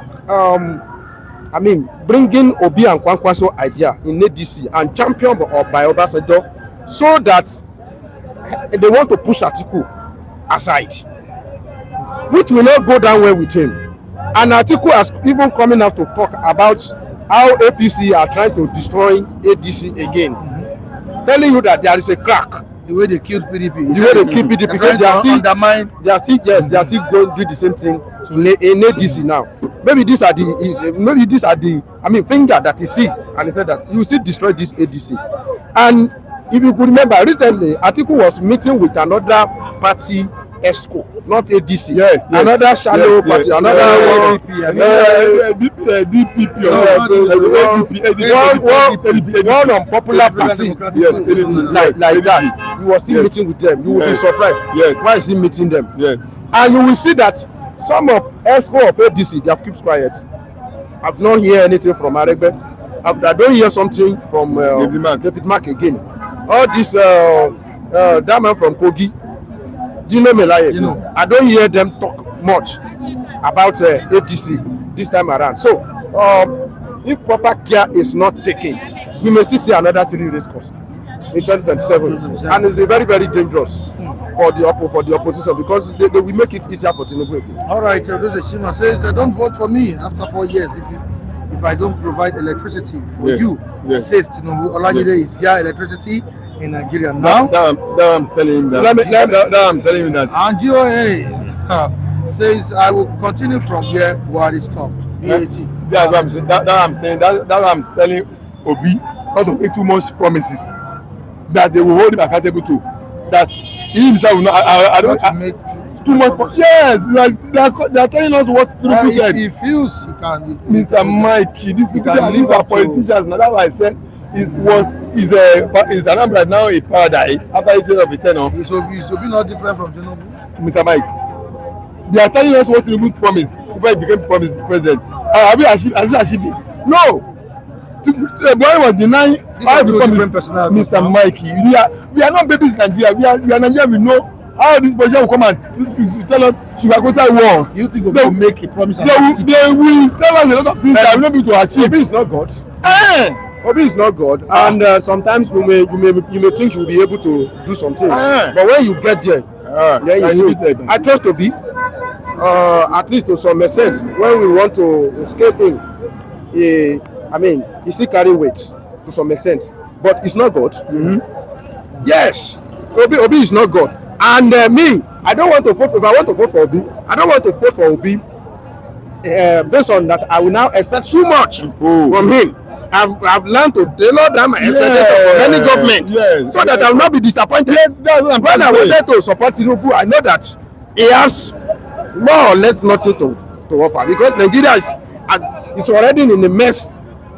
bringing Obi and Kwankwaso idea in ADC and championed by Obasanjo, so that they want to push Atiku aside, which will not go down well with him. And Atiku has even coming out to talk about how APC are trying to destroy ADC again, telling you that there is a crack. The way they killed PDP. The way they killed PDP, because they are still going to do the same thing in ADC now. Maybe these are the finger that he see, and he said that you still destroy this ADC. And if you could remember, recently Atiku was meeting with another party, ESCO, not ADC. Yes. Another shallow party, another one unpopular party. Yes, like that. You were still meeting with them. You will be surprised. Yes. Why is he meeting them? Yes. And you will see that some of ESCO of ADC, they have kept quiet. I've not heard anything from Aregbe. I don't hear something from David Mark again. All this that man from Kogi, Dino Melaye, I don't hear them talk much about ADC this time around. So, if proper care is not taken, we may still see another 3 race course in 2027, and it will be very, very dangerous for the opposition, because they will make it easier for Tinubu again. All right, Audoze Chima says, don't vote for me after 4 years if I don't provide electricity for you. Says Tinubu. Olajide, is there electricity in Nigeria now? I'm telling him that. And GOA says, I will continue from here where it stopped. BAT. That's what I'm saying. That's what I'm telling Obi, not to make too much promises that they will hold him accountable to. That he himself will not. I don't make too much. Yes, they are telling us what Tinubu said. He feels he can. Mr. Mikey, these people, these are politicians. Now that's why I said is Anambra now a paradise after 8 years of a tenure. It will be not different from Tinubu. Mr. Mike, they are telling us what Tinubu promised before he became president. Have you achieved it? No. The boy was denying how to become Mr. Mikey. We are not babies in Nigeria. We are Nigeria. We know how this position will come and tell us Shivakota wants. You think we will make a promise? They will tell us a lot of things that we will not be able to achieve. Obi is not God. Obi is not God, and sometimes you may think you'll be able to do something, but when you get there, then you see. I trust Obi, at least to some extent, when we want to escape him, he I mean, he still carry weight to some extent, but it's not God. Yes, Obi is not God. And me, I don't want to vote. If I want to vote for Obi, I don't want to vote for Obi based on that. I will now expect too much from him. I've learned to tailor down my expectations from any government, so that I will not be disappointed. When I wanted to support Tinubu, I know that he has more or less nothing to offer, because Nigeria is already in a mess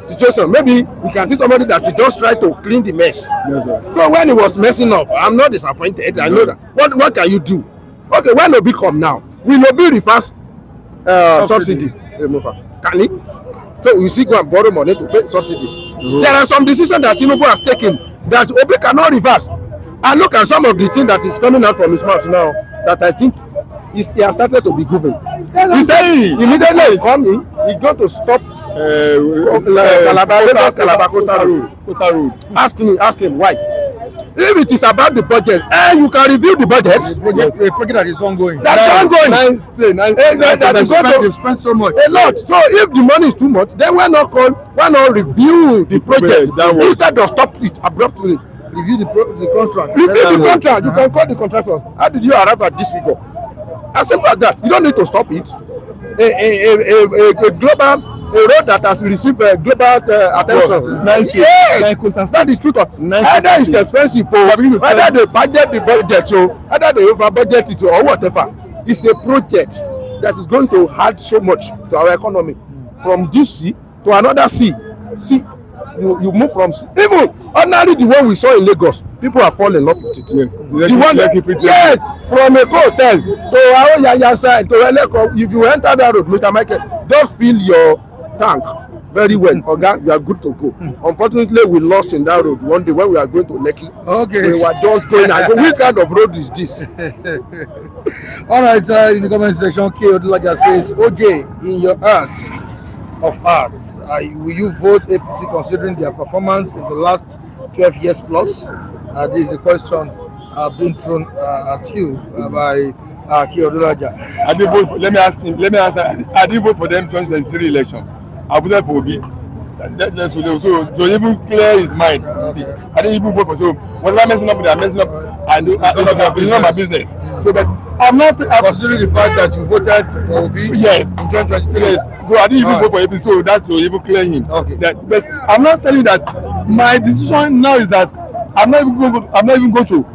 situation. Maybe we can see somebody that will just try to clean the mess. Yes, sir. So when he was messing up, I'm not disappointed. I know that. What can you do? Okay, when Obi come now, will Obi reverse subsidy remover? Can he? So you see, go and borrow money to pay subsidy. There are some decisions that Tinubu has taken that Obi cannot reverse. And look at some of the things that is coming out from his mouth now that I think he has started to be goofing. He said immediately he come in, he's going to stop Calabar Coastal Road. Ask him why. If it is about the budget, you can review the budget. The project that is ongoing. That's ongoing. They've spent so much. A lot. So if the money is too much, then why not review the project instead of stop it abruptly? Review the contract. Review the contract. You can call the contractors. How did you arrive at this figure? As simple as that. You don't need to stop it. A road that has received global attention. Yes, that is true. Either it's expensive or either they budget the budget, so either they over budget it or whatever. It's a project that is going to add so much to our economy. From this sea to another sea. See, you move from sea. Even ordinarily the one we saw in Lagos, people are falling in love with it. Yes. The one yes, from a hotel to Aoyaya side to Eleko, if you enter that road, Mr. Michael, just fill your tank very well. Oga, you are good to go. Unfortunately, we lost in that road one day when we are going to Lekki. Okay. We were just going and go, which kind of road is this? All right, in the comment section, K. Odulaja says, OJ, in your heart of hearts, will you vote APC considering their performance in the last 12 years plus? This is a question being thrown at you by K. Odulaja. I didn't vote for, let me ask I didn't vote for them 2023 election. I voted for Obi. So to even clear his mind, I didn't even vote for. So whatever messing up, they are messing up. It's not my business. So, but I'm not considering the fact that you voted for Obi. Yes, in 2023. Yes. So I didn't even vote for Obi. So that's to even clear him. Okay. But I'm not telling you that my decision now is that I'm not even going to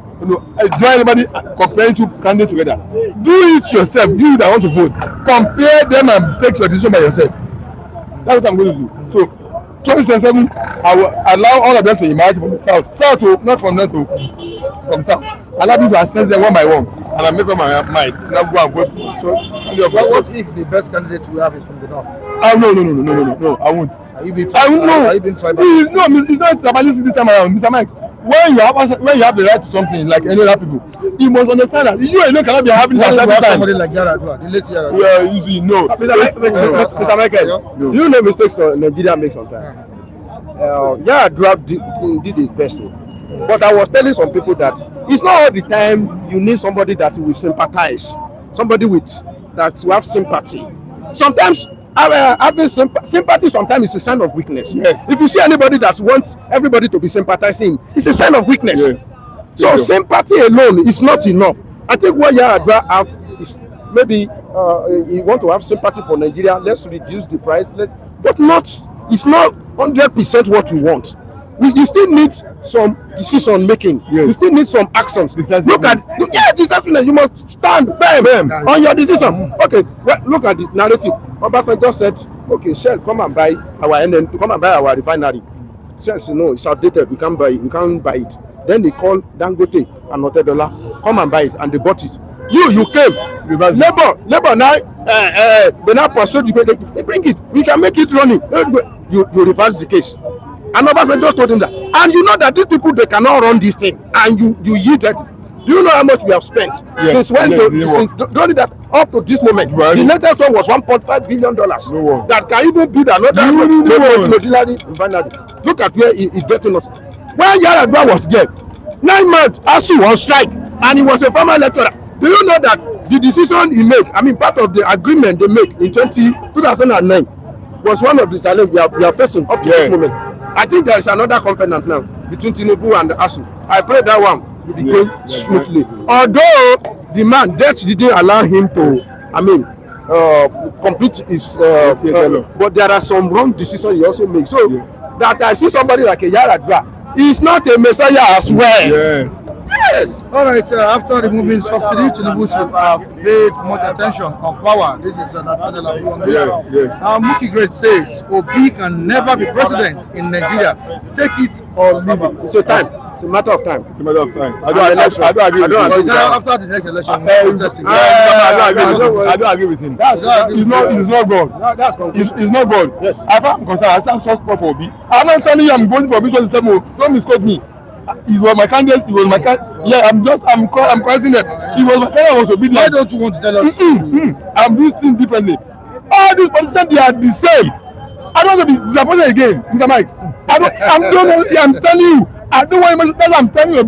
join anybody comparing two candidates together. Do it yourself. You that want to vote, compare them and take your decision by yourself. That's what I'm going to do. So 2027, I will allow all of them to emerge from the south, not from north to from south. Allow me to assess them one by one, and I make up my mind. And I'll go and vote for. So, what if the best candidate we have is from the north? Oh no, I won't. Are you being tribal? No, it's not tribalistic this time around, Mr. Mike. When you have the right to something like any other people, you must understand that you alone cannot be having this at every time. Somebody like Yaradua, the late Yaradua. Well, you see, no. Mr. Michael, do you know mistakes Nigeria makes sometimes? Yaradua did his best, but I was telling some people that it's not all the time you need somebody that will sympathize, somebody that will have sympathy. Sometimes having sympathy sometimes is a sign of weakness. Yes. If you see anybody that wants everybody to be sympathizing, it's a sign of weakness. Yes. So sympathy alone is not enough. I think what Yaradua have is maybe you want to have sympathy for Nigeria. Let's reduce the price, but it's not 100% what we want. You still need some decision making. Yes. You still need some actions. Look at decision. You must stand firm on your decision. Okay, look at the narrative. Obasanjo said, "Okay, Shell, come and buy our refinery." Shell said, "No, it's outdated. We can't buy it." Then they called Dangote and Otedola, "Come and buy it," and they bought it. You came. Labor now. They now persuade you. They bring it. We can make it running. You reverse the case. And Obasanjo told him that. And you know that these people, they cannot run this thing. And you yielded. Do you know how much we have spent? Yes. Since when? Only that up to this moment. Right. The latest one was $1.5 billion. No that can even be another refinery. Look at where it's getting us. When Yaradua was there, 9 months, ASU was strike. And he was a former lecturer. Do you know that the decision he made, part of the agreement they make in 2009, was one of the challenges we are facing up to this moment. I think there is another component now between Tinubu and ASU. I pray that one will be going smoothly. Although the man, death didn't allow him to, complete his, but there are some wrong decisions he also makes. So that I see somebody like a Yaradua, he's not a messiah as well. Yes. All right. After removing subsidy, Tinubu should have paid much attention on power. This is Nathaniel Abu on this. Muki Great says Obi can never be president in Nigeria. Take it or leave it. It's a time. It's a matter of time. It's a matter of time. I don't agree with him. After the next election, I don't agree with him. It's not God. It's not God. Yes. As far as I'm concerned, I stand soft for Obi. I'm not telling you I'm going for mission system. Don't misquote me. He was my candidate. He was my I'm correcting them. He was my candidate. I was obedient. Why don't you want to tell us? I'm doing things differently. All these politicians, they are the same. I don't want to be disappointed again, Mr. Mike. I'm telling you. I don't want to tell you. I'm telling you, to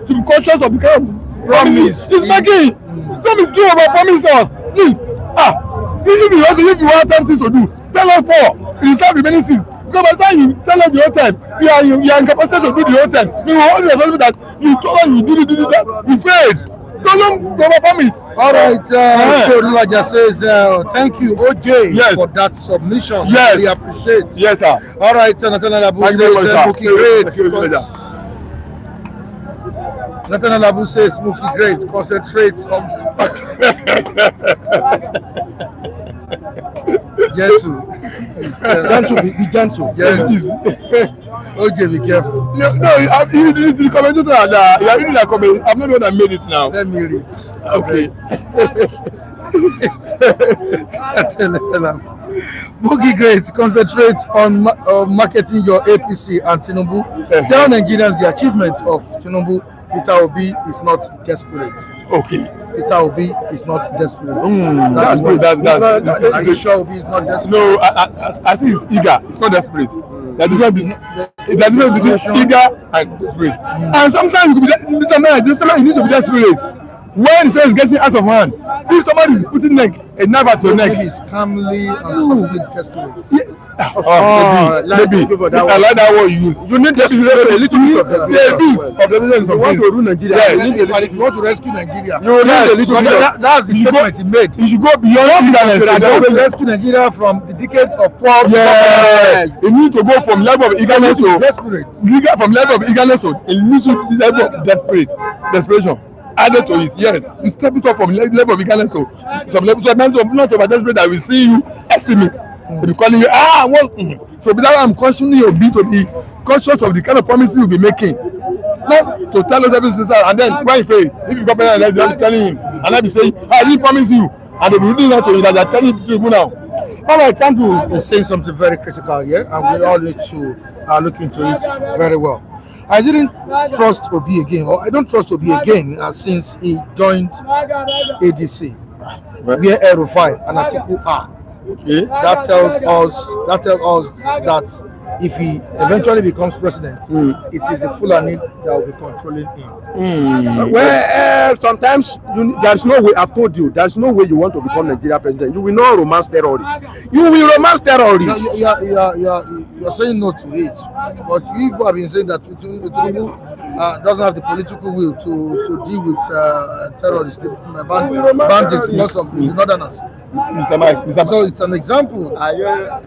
be cautious of the kind of promise he's making. Don't be too over promise us, please. If you want 10 things to do, tell us 4. You start remaining 6. Because by the time you tell us the whole time, you are incapacitated to do the whole time. You will always responsible that you told us you do that. You failed. Don't over promise. All right. Rulaja says thank you, OJ, for that submission. Yes. We appreciate. Yes, sir. All right. Nathaniel Abu says Nathaniel Abu says Muki Great concentrate on gentle. Be gentle. Yes. OJ, be careful. No, you didn't the commentator. You are reading that comment. I'm not the one that made it now. Let me read. Okay. Muki Great, concentrate on marketing your APC and Tinubu. Tell Nigerians the achievement of Tinubu. Peter Obi is not desperate. Okay. Peter Obi is not desperate. That's Are you sure Obi is not desperate? No, I think it's eager. It's not desperate. There's difference between eager and desperate. And sometimes you could be Mr. Man, this time you need to be desperate. When the is getting out of hand, if somebody is putting a knife at your neck, is calmly and softly desperate. Maybe. I like that word you use. You need a little bit of desperation. You want to rule Nigeria. And if you want to rescue Nigeria, you need a little bit. That's the statement he made. You should go beyond eagerness. You want to rescue Nigeria from the decades of poor. You need to go from level of eagerness to desperate. From level of eagerness to a little level of desperation. Added to it, yes. You step it up from level of eagerness to some level. So not so desperate that we see you extremists. They be calling you, So that I'm cautioning you to be conscious of the kind of promises you'll be making. Not to tell us everything, and then when you fail, if you come and they'll be telling him, and I'll be saying, I didn't promise you, and they'll be reading that to you that they're telling you now. All right, Andrew is saying something very critical here, and we all need to look into it very well. I didn't trust Obi again, or I don't trust Obi again since he joined ADC, where El-Rufai and Atiku are. Okay. That tells us that if he eventually becomes president, it is the Fulani that will be controlling him. Well, sometimes there's no way. I've told you, there's no way you want to become Nigeria president. You will not romance terrorists. You will romance terrorists. You're saying no to it, but you have been saying that Tinubu doesn't have the political will to deal with terrorists, the bandits, because of the northerners. Mr. Mike, so it's an example. Yeah,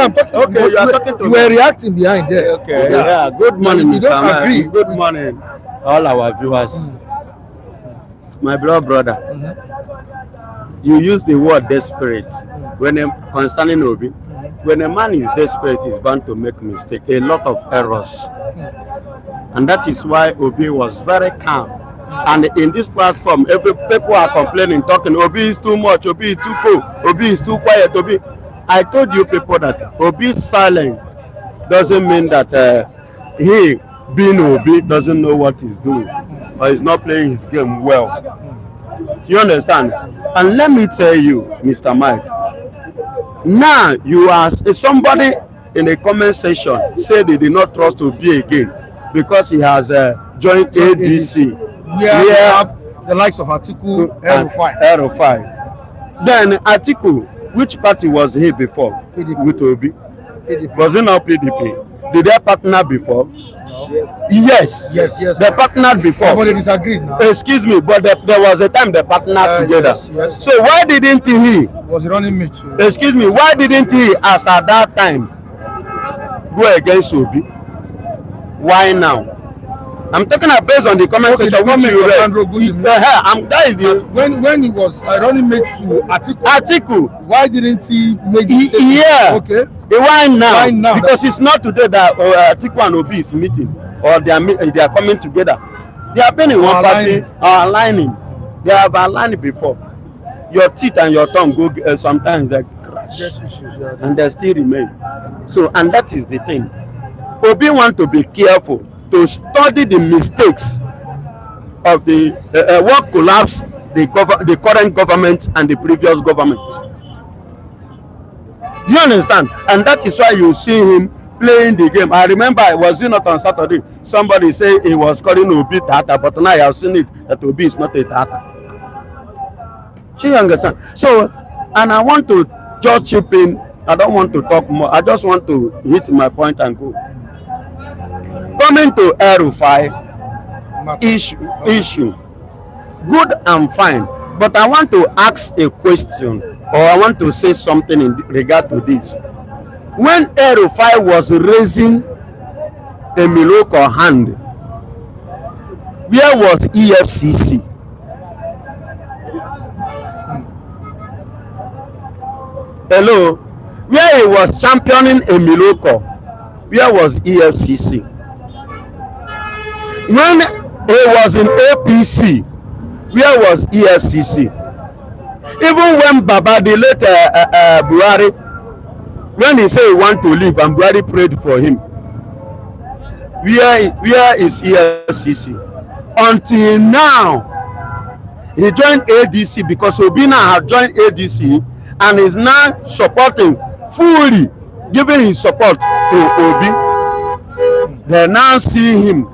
I'm talking. Okay, you are talking to you were reacting behind there. Okay, yeah. Good morning, Mr. Mike. Good morning, all our viewers. My brother, you use the word desperate when concerning Obi. When a man is desperate, he's bound to make mistake, a lot of errors, and that is why Obi was very calm. And in this platform, people are complaining, talking, Obi is too much, Obi is too cool, Obi is too quiet, Obi. I told you people that Obi silent doesn't mean that he, being Obi, doesn't know what he's doing or he's not playing his game well. You understand? And let me tell you, Mr. Mike, now you ask somebody in the comment section said they did not trust Obi again because he has joined ADC. We have the likes of Atiku El-Rufai. Then Atiku Which party was he before? PDP. With Obi? PDP. Was it not PDP? Did they partner before? No. Yes. Yes. They partnered before. But they disagreed now. Excuse me, but there was a time they partnered together. Yes. So why didn't he? Was running me too. Excuse me, why didn't he, as at that time, go against Obi? Why now? I'm talking about based on the comment section which you read. That is the when he was running mate to Atiku. Why didn't he make the statement? Yeah. Okay. Why now? Why now? Because it's not today that Atiku and Obi is meeting or they are coming together. They have been in one party aligning. They have aligned before. Your teeth and your tongue go sometimes they crash, and they still remain. So, and that is the thing. Obi want to be careful to study the mistakes of the what collapsed the current government and the previous government. Do you understand? And that is why you see him playing the game. I remember, was it not on Saturday? Somebody said he was calling Obi Tata, but now I have seen it that Obi is not a Tata. Do you understand? So, and I want to just chip in. I don't want to talk more. I just want to hit my point and go. Coming to El-Rufai issue, good and fine, but I want to ask a question, or I want to say something in regard to this. When El-Rufai was raising a Miloko hand, where was EFCC? Hello, where he was championing a Miloko, where was EFCC? When he was in APC, where was EFCC? Even when Baba, the late Buhari, when he said he want to leave and Buhari prayed for him, where is EFCC? Until now, he joined ADC because Obina had joined ADC and is now supporting fully, giving his support to Obi. They now see him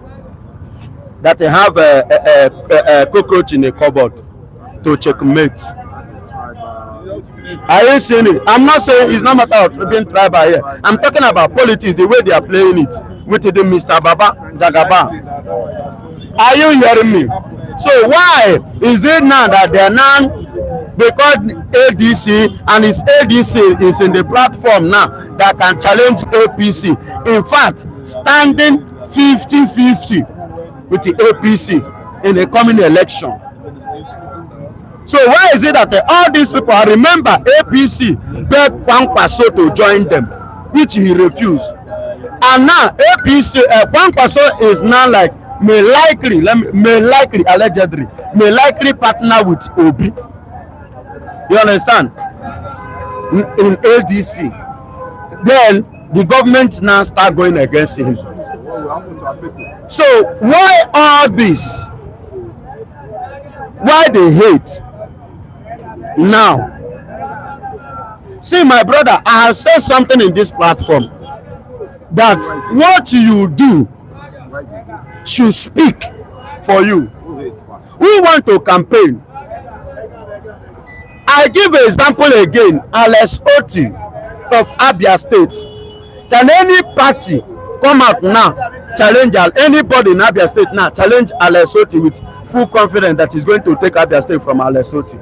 that they have a cockroach in a cupboard to checkmate. Are you seeing it? I'm not saying it's not matter of being tribal here. I'm talking about politics, the way they are playing it with the Mr. Baba Jagaba. Are you hearing me? So why is it now that they are now, because ADC and his ADC is in the platform now that can challenge APC? In fact, standing 50-50 with the APC in the coming election. So why is it that all these people, I remember APC begged Kwankwaso to join them, which he refused. And now APC, Kwankwaso is now like, may likely allegedly, may likely partner with Obi. You understand? In ADC. Then the government now start going against him. So why all this? Why the hate? Now, see my brother, I have said something in this platform that what you do should speak for you. Who want to campaign? I give an example again. Alex Oti of Abia State. Can any party come out now, challenge anybody in Abia State now, challenge Alex Oti with full confidence that he's going to take Abia State from Alex Oti?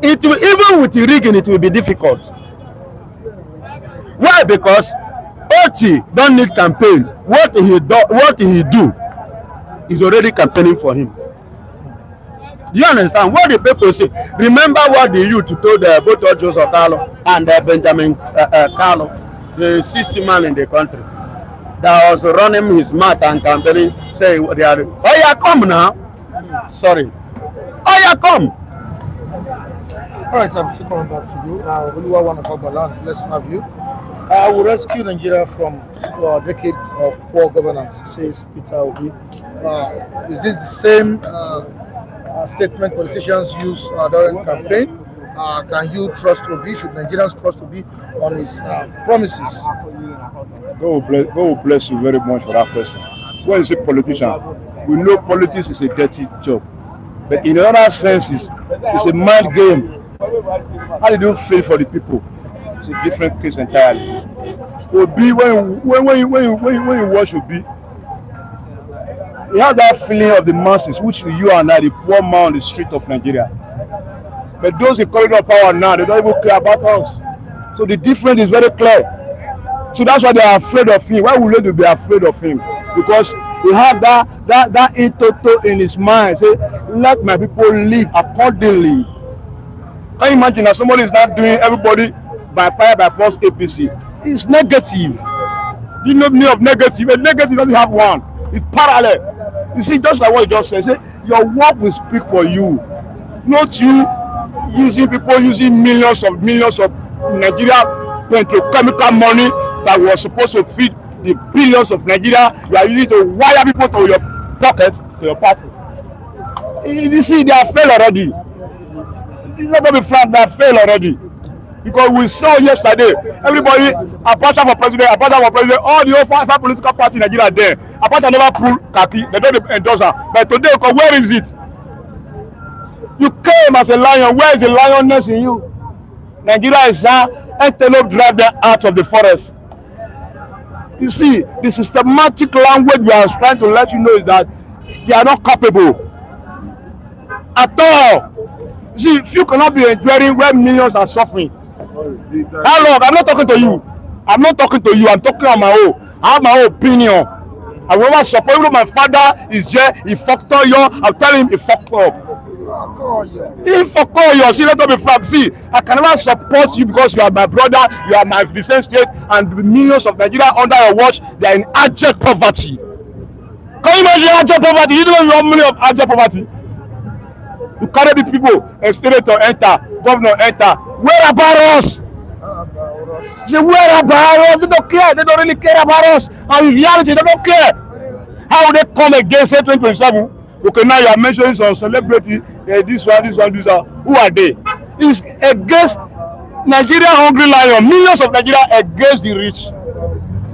It will, even with the rigging, it will be difficult. Why? Because Oti don't need campaign. What he do is already campaigning for him. Do you understand what the people say? Remember what the youth told both Ojos Otalo and Benjamin Carlo, the 60th man in the country, that was running his mouth and campaigning, saying, "Oh yeah, come now." Sorry. Oh yeah, come. All right, I'm still coming back to you. Oluwa Wonderful Balan, let's have you. We rescue Nigeria from decades of poor governance, says Peter Obi. Is this the same statement politicians use during campaign? Can you trust Obi? Should Nigerians trust Obi on his promises? God will bless you very much for that question. When you say politician, we know politics is a dirty job. But in other senses, it's a mind game. How did you feel for the people? It's a different case entirely. Obi, when you watch Obi, you have that feeling of the masses, which you and I, the poor man on the street of Nigeria. But those in corridor power now, they don't even care about us. So the difference is very clear. So that's why they are afraid of him. Why would they be afraid of him? Because he have that itoto in his mind. Say, let my people live accordingly. Can you imagine that somebody is not doing everybody by fire by force APC? It's negative. You know me of negative. A negative doesn't have one. It's parallel. You see, just like what you just said, say your work will speak for you. Not you using people using millions of Nigeria petrochemical money that was supposed to feed the billions of Nigeria. You are using to wire people to your pocket, to your party. You see, they are failed already. It's not going to be frank, they are failed already. Because we saw yesterday, everybody, Abacha for president, all the other political parties in Nigeria there. Abacha never pulled khaki, they don't endorse her. But today, where is it? You came as a lion, where is the lioness in you? Nigeria is antelope drive them out of the forest. You see, the systematic language we are trying to let you know is that they are not capable at all. You see, if you cannot be enduring where millions are suffering. How long? I'm not talking to you. I'm talking on my own. I have my own opinion. I will not support you. My father is here. He fucked up you. I'm telling him he fucked up. He fucked up you. See, let me be frank. See, I can never support you because you are my brother. You are my the same state, and the millions of Nigeria under your watch, they are in abject poverty. Can you imagine abject poverty? You don't know how many of abject poverty. You carry the people, a senator enter, governor enter. Where about us? Say, where about us? They don't care. They don't really care about us. And in reality, they don't care. How will they come against 2027? Okay, now you are mentioning some celebrity, this one. Who are they? It's against Nigeria hungry lion. Millions of Nigeria against the rich.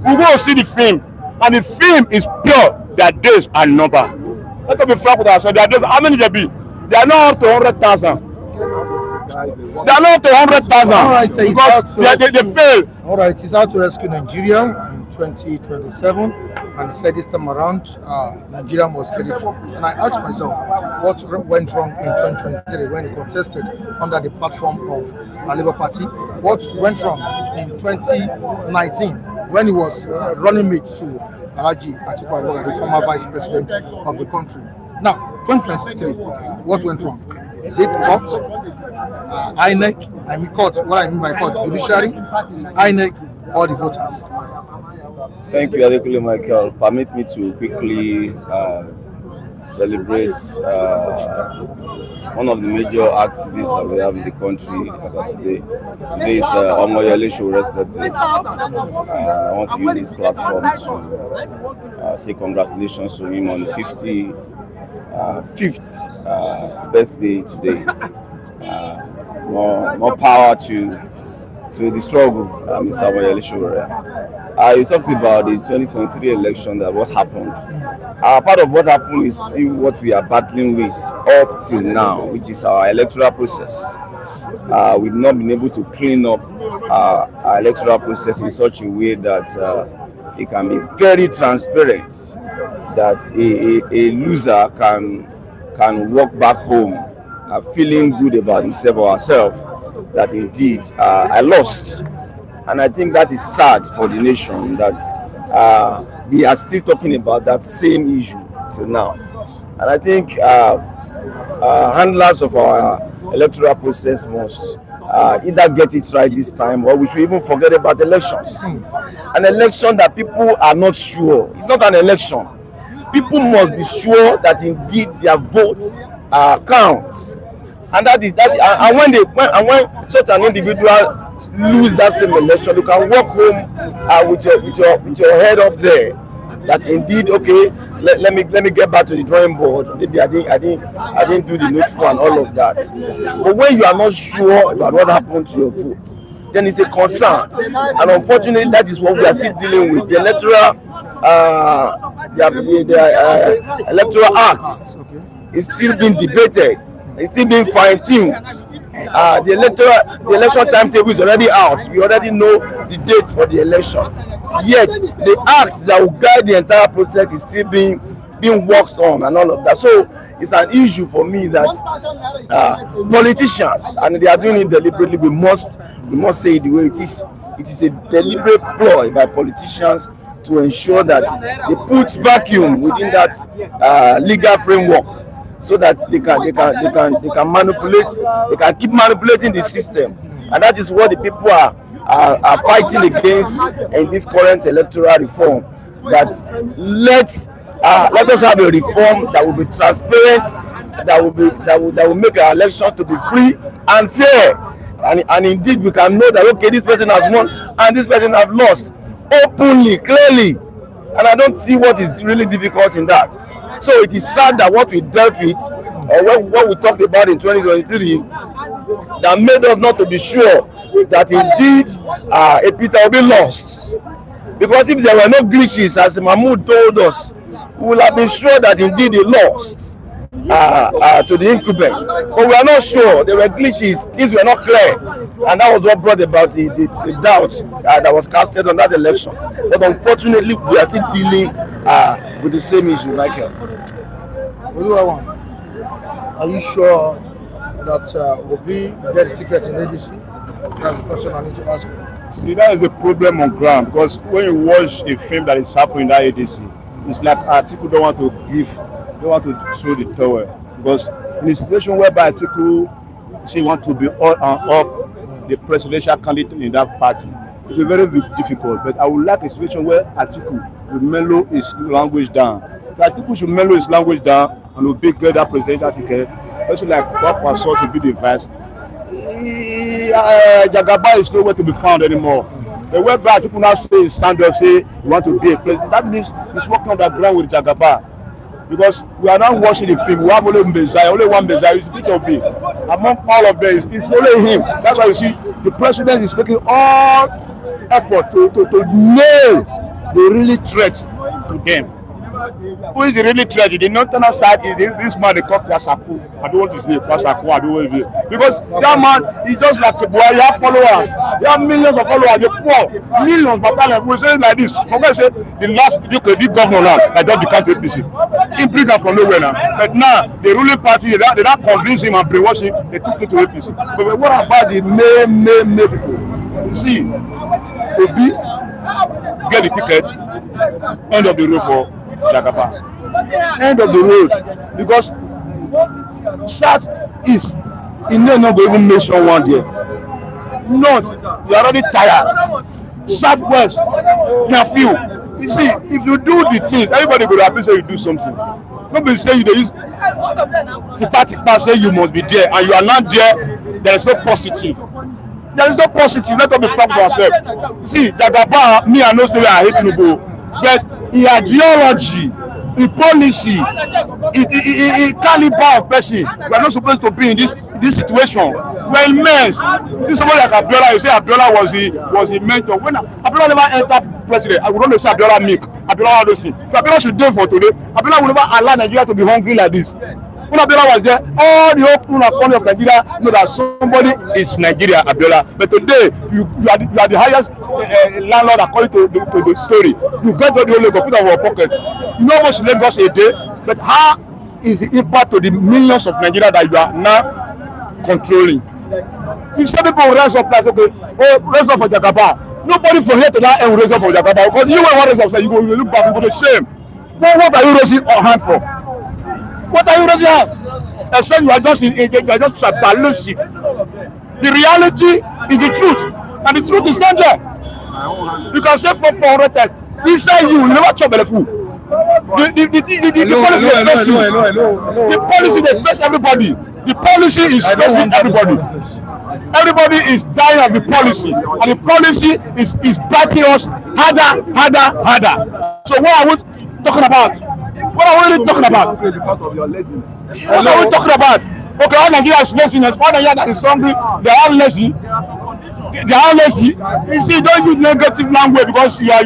We go see the film, and the film is pure. Their days are numbered. Let us be frank with ourselves. Their days, how many they be? They are not up to 100,000. They are not up to 100,000. All right, because they failed. All right, he's out to rescue Nigeria in 2027, and he said this time around, Nigeria must get it right. And I asked myself, what went wrong in 2023 when he contested under the platform of the Labour Party? What went wrong in 2019 when he was running mate to Alhaji Atiku Abubakar, the former vice president of the country? Now, 2023, what went wrong? Is it court, INEC? I mean court, what I mean by court, judiciary, INEC, or the voters? Thank you, Adekunle Michael. Permit me to quickly celebrate one of the major activists that we have in the country as of today. Today is Omoyele Show Respect Day. I want to use this platform to say congratulations to him on his 5th birthday today. More power to the struggle, Mr. Omoyele Show. You talked about the 2023 election, that what happened. Part of what happened is what we are battling with up till now, which is our electoral process. We've not been able to clean up our electoral process in such a way that it can be very transparent, that a loser can walk back home feeling good about himself or herself, that indeed I lost. And I think that is sad for the nation that we are still talking about that same issue till now. And I think handlers of our electoral process must either get it right this time, or we should even forget about elections. An election that people are not sure, it's not an election. People must be sure that indeed their votes counts. And and when such an individual lose that same election, you can walk home with your head up there, that indeed, okay, let me get back to the drawing board. Maybe I didn't do the needful and all of that. But when you are not sure about what happened to your vote, then it's a concern. And unfortunately, that is what we are still dealing with. The electoral electoral act is still being debated. It's still being fine-tuned. The election timetable is already out. We already know the date for the election. Yet the act that will guide the entire process is still being worked on and all of that. So it's an issue for me that politicians, and they are doing it deliberately, we must say it the way it is. It is a deliberate ploy by politicians to ensure that they put vacuum within that legal framework, so that they can manipulate, they can keep manipulating the system, and that is what the people are fighting against in this current electoral reform. That let us have a reform that will be transparent, that will make our elections to be free and fair, and indeed we can know that okay, this person has won and this person has lost openly, clearly, and I don't see what is really difficult in that. So it is sad that what we dealt with, or what we talked about in 2023, that made us not to be sure that indeed Peter will be lost. Because if there were no glitches, as Mahmoud told us, we would have been sure that indeed he lost to the incumbent. But we are not sure. There were glitches, things were not clear, and that was what brought about the doubt that was casted on that election. But unfortunately, we are still dealing with the same issue, Michael. Are you sure that Obi get the ticket in ADC? That's the question I need to ask you. See, that is a problem on ground, because when you watch a film that is happening in that ADC, it's like Atiku don't want to throw the towel, because in a situation whereby Atiku want to be all and up the presidential candidate in that party, it will be very difficult. But I would like a situation where Atiku will mellow his language down. Atiku should mellow his language down and will get that presidential ticket. Also, like what Pastor should be the vice. Jagaba is nowhere to be found anymore. The way Atiku now say stand up, say you want to be a president, that means he's working on the ground with Jagaba. Because we are not watching the film, we have only one Bezai, it's Peter B. Among all of them, it's only him. That's why you see the president is making all effort to nail the really threat to him. Who is the really threat? The northern side is this man they call Kwasaku. I don't want his name, Kwasaku, I don't want his name. Because that man is just like a boy, he has followers. He has millions of followers, they poor. Millions, but we say it like this. For me, say the last UKD governor now, I just became APC. He bring him from nowhere now. But now, the ruling party, they don't convince him and brainwash him, they took him to APC. But what about the main people? See, Obi get the ticket, end of the road for Jagaba. End of the road, because South East, he may not go even mention one day. North, you are already tired. Southwest, you are few. You see, if you do the things, everybody go happy say you do something. Nobody say you use tipa say you must be there, and you are not there. There is no positive. There is no positive. Let us be frank with ourselves. See, Jagaba, me I know say I hate Tinubu, but the ideology, the policy, the caliber of person, we are not supposed to be in this situation. Well, mess. See somebody like Abiola, you say Abiola was the mentor. When Abiola never entered president, I would not say Abiola make. Abiola all those things. If Abiola should do for today, Abiola will never allow Nigeria to be hungry like this. When Abiola was there, all the open corner of Nigeria know that somebody is Nigeria, Abiola. But today, you are the highest landlord according to the story. You get all the only go put on your pocket. You know what Lagos a day, but how is the impact to the millions of Nigeria that you are now controlling? If some people raise up, like okay, oh, raise up for Jagaba. Nobody from here to that end will raise up for Jagaba, because you will raise up, say you go look back, you go to shame. But what are you raising your hand for? What are you raising your hand? Except you are just tribalistic. The reality is the truth, and the truth is not there. You can say for 400 times, inside you never chop the food. The policy they face you. The policy they face everybody. The policy is facing everybody. Everybody is dying of the policy, and the policy is biting us harder. So what are we talking about? What are we really talking about? Because of your laziness. What are we talking about? Okay, all Nigeria is laziness. All Nigeria that is hungry, they are all lazy. they are lazy. You see, don't use negative language because you are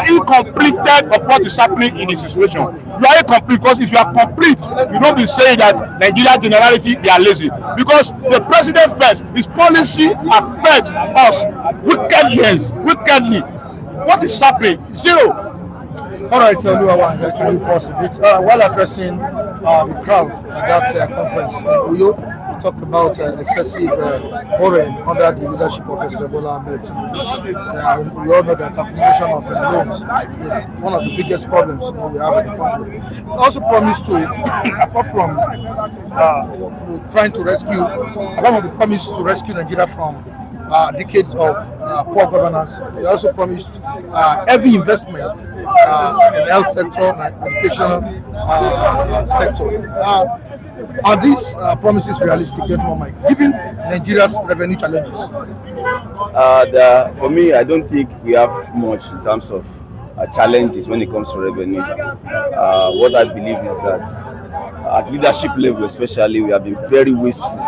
incompleted of what is happening in the situation. You are incomplete because if you are complete, you don't be saying that Nigeria generality they are lazy because the president first, his policy affects us wickedly. What is happening? Zero. All right, Nuhu, can you pause a bit? While addressing the crowd at that conference in Uyo, you talked about excessive borrowing under the leadership of President Bola Tinubu. We all know that accumulation of loans is one of the biggest problems we have in the country. He also promised to, apart from trying to rescue, apart from the promise to rescue Nigeria from decades of poor governance, he also promised heavy investment in the health sector and educational sector. Are these promises realistic, gentlemen, Mike, given Nigeria's revenue challenges? For me, I don't think we have much in terms of challenges when it comes to revenue. What I believe is that at leadership level especially, we have been very wasteful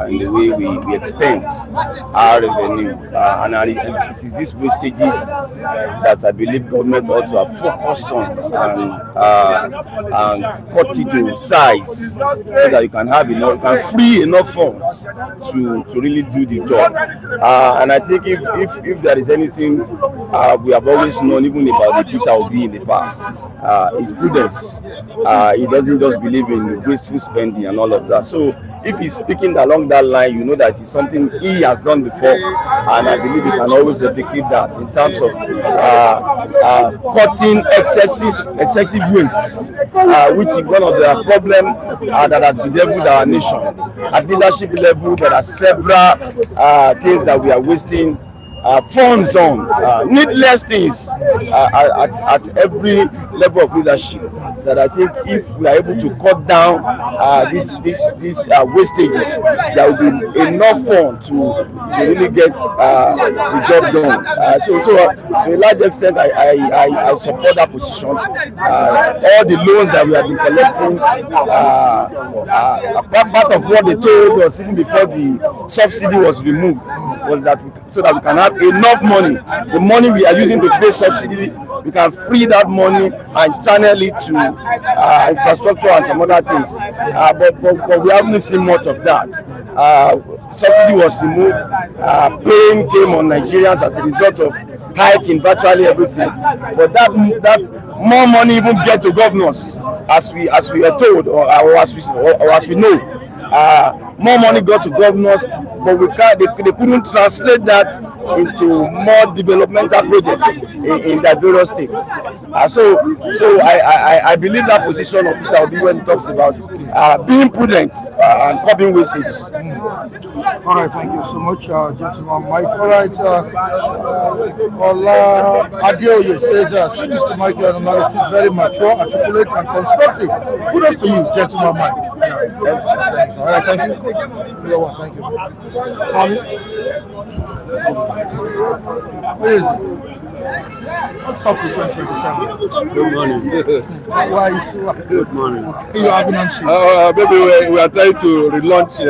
in the way we expend our revenue. And it is these wastages that I believe government ought to have focused on and cut it to size so that you can have enough, you can free enough funds to really do the job. And I think if there is anything we have always known, even about the Peter Obi in the past, is prudence. He doesn't just believe in wasteful spending and all of that. So if he's speaking along that line, you know that it's something he has done before, and I believe he can always replicate that in terms of cutting excessive waste, which is one of the problems that has bedeviled our nation. At leadership level, there are several things that we are wasting funds on, needless things at every level of leadership, that I think if we are able to cut down these wastages, there will be enough fund to really get the job done. So to a large extent, I support that position. All the loans that we have been collecting, part of what they told us even before the subsidy was removed was that so that we can have enough money. The money we are using to pay subsidy, we can free that money and channel it to infrastructure and some other things. But we haven't seen much of that. Subsidy was removed. Pain came on Nigerians as a result of hike in virtually everything. But that more money even get to governors, as we are told, or as we know. More money got to governors, but they couldn't translate that into more developmental projects in their various states. So I believe that position of Peter Obi when he talks about being prudent and curbing wastages. All right, thank you so much, gentleman Mike. All right, Ola Adeoye says, service to Mike, your analysis very mature, articulate, and constructive. Kudos to you, gentleman Mike. Yeah. Thanks. All right, thank you. Thank you. Where is it? What's up with 2027? Good morning. Why? Good morning. You having answers? Maybe we are trying to relaunch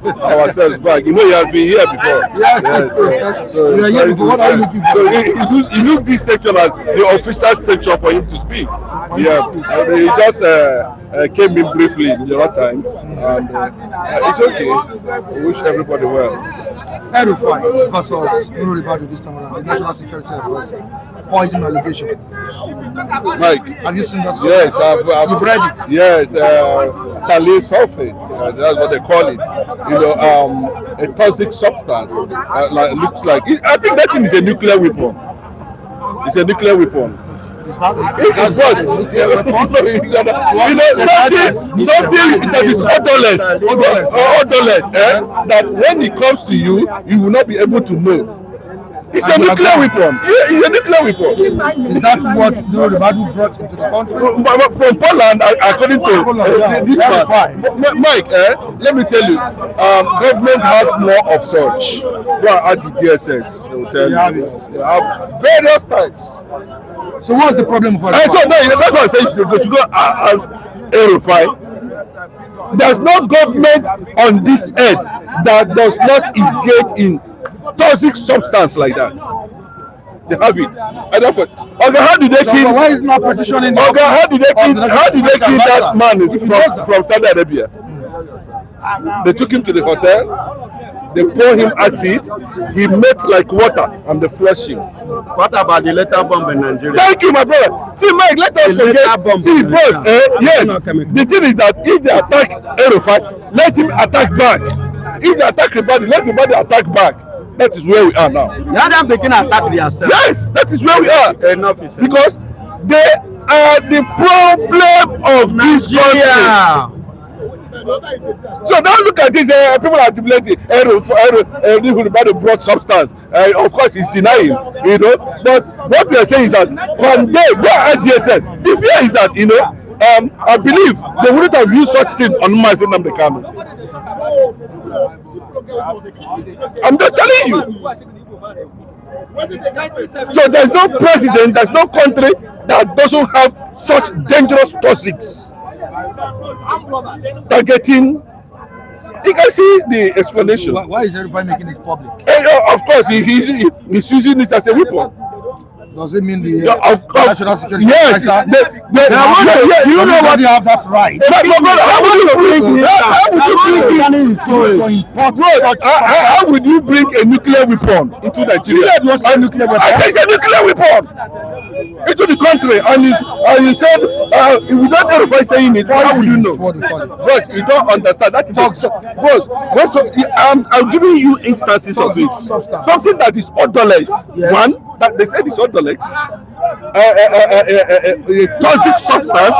ourselves back. You know, you have been here before. Yeah. So you are here before. What are you looking for? So he used this section as the official section for him to speak. He just came in briefly in the right time, and it's okay. We wish everybody well. El-Rufai versus Nuhu Ribadu this time around, the National Security Advisor. Poison allegation. Mike, have you seen that? Yes, I've read it. Yes, thalate sulfate. That's what they call it. You know, a toxic substance. Looks like. I think that thing is a nuclear weapon. It's a nuclear weapon. It's not. It's what? You know, something that is odorless. That when it comes to you, you will not be able to know. It's a nuclear weapon. It's a nuclear weapon. Is that what Nuhu Ribadu brought into the country? From Poland, according to this man. Mike, let me tell you, government have more of such. Go and ask the DSS. They will tell you. They have various types. So what's the problem for So that's why I say you should go ask El-Rufai. There's no government on this earth that does not engage in toxic substance like that. They have it. And therefore, okay, how did they kill? Why is not petitioning? Okay, how did they kill? How did they kill that man? Is from Saudi Arabia. They took him to the hotel. They pour him acid. He melt like water, and they flush him. What about the letter bomb in Nigeria? Thank you, my brother. See, Mike, let us forget. See, bros, yes. The thing is that if they attack El-Rufai, let him attack back. If they attack Ribadu, let Ribadu attack back. That is where we are now. Let them begin attack themselves. Yes, that is where we are. Enough is enough. Because they are the problem of this country. So now look at this. People are debating. Nuhu Ribadu brought substance. Of course, he's denying. You know, but what we are saying is that when they go at DSN, the fear is that I believe they wouldn't have used such thing on Nasir El-Rufai. I'm just telling you. So there's no president, there's no country that doesn't have such dangerous toxics targeting. You can see the explanation. Why is El-Rufai making it public? Of course, he's using it as a weapon. Does it mean the national security? Yes. You know what? You have that right. How would you bring a nuclear weapon into Nigeria? I say it's a nuclear weapon into the country, and you said without El-Rufai saying it, how would you know? Bros, you don't understand. That is bros. I'm giving you instances of it. Something that is odorless. One. That they said it's odorless, a toxic substance.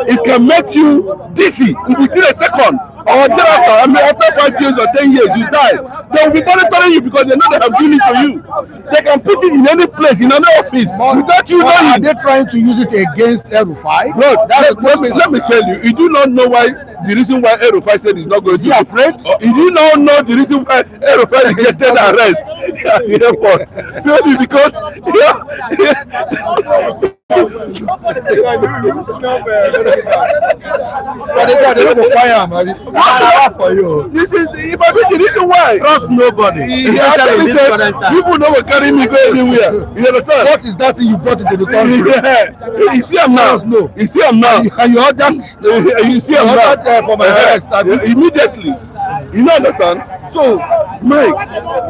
It can make you dizzy within a second, or thereafter. After 5 years or 10 years, you die. They will be monitoring you because they know they have given it to you. They can put it in any place, in any office, without you knowing. Are they trying to use it against El-Rufai? Let me tell you. You do not know the reason why El-Rufai said he's not going to. Is he afraid? You do not know the reason why El-Rufai rejected arrest at the airport. Maybe because this is the reason why. Trust nobody. He actually said people know what carry me go anywhere. You understand? What is that thing you brought into the country? Yeah. You see him now. No. You see him now. And you heard that? You see him now. For my arrest. Immediately. You don't understand? So, Mike,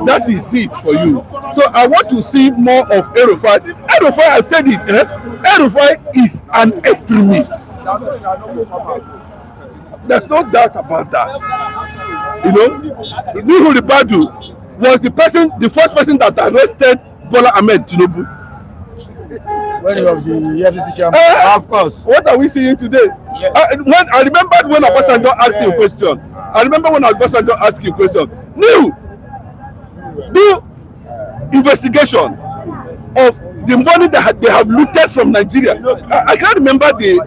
that is it for you. So I want to see more of El-Rufai. El-Rufai has said it. El-Rufai is an extremist. There's no doubt about that. You know, Nuhu Ribadu was the first person that arrested Bola Ahmed Tinubu. When he was the EFCC chairman. Of course. What are we seeing today? Yes. I remembered when Obasanjo asked you a question. Do investigation of the money that they have looted from Nigeria. I can't remember the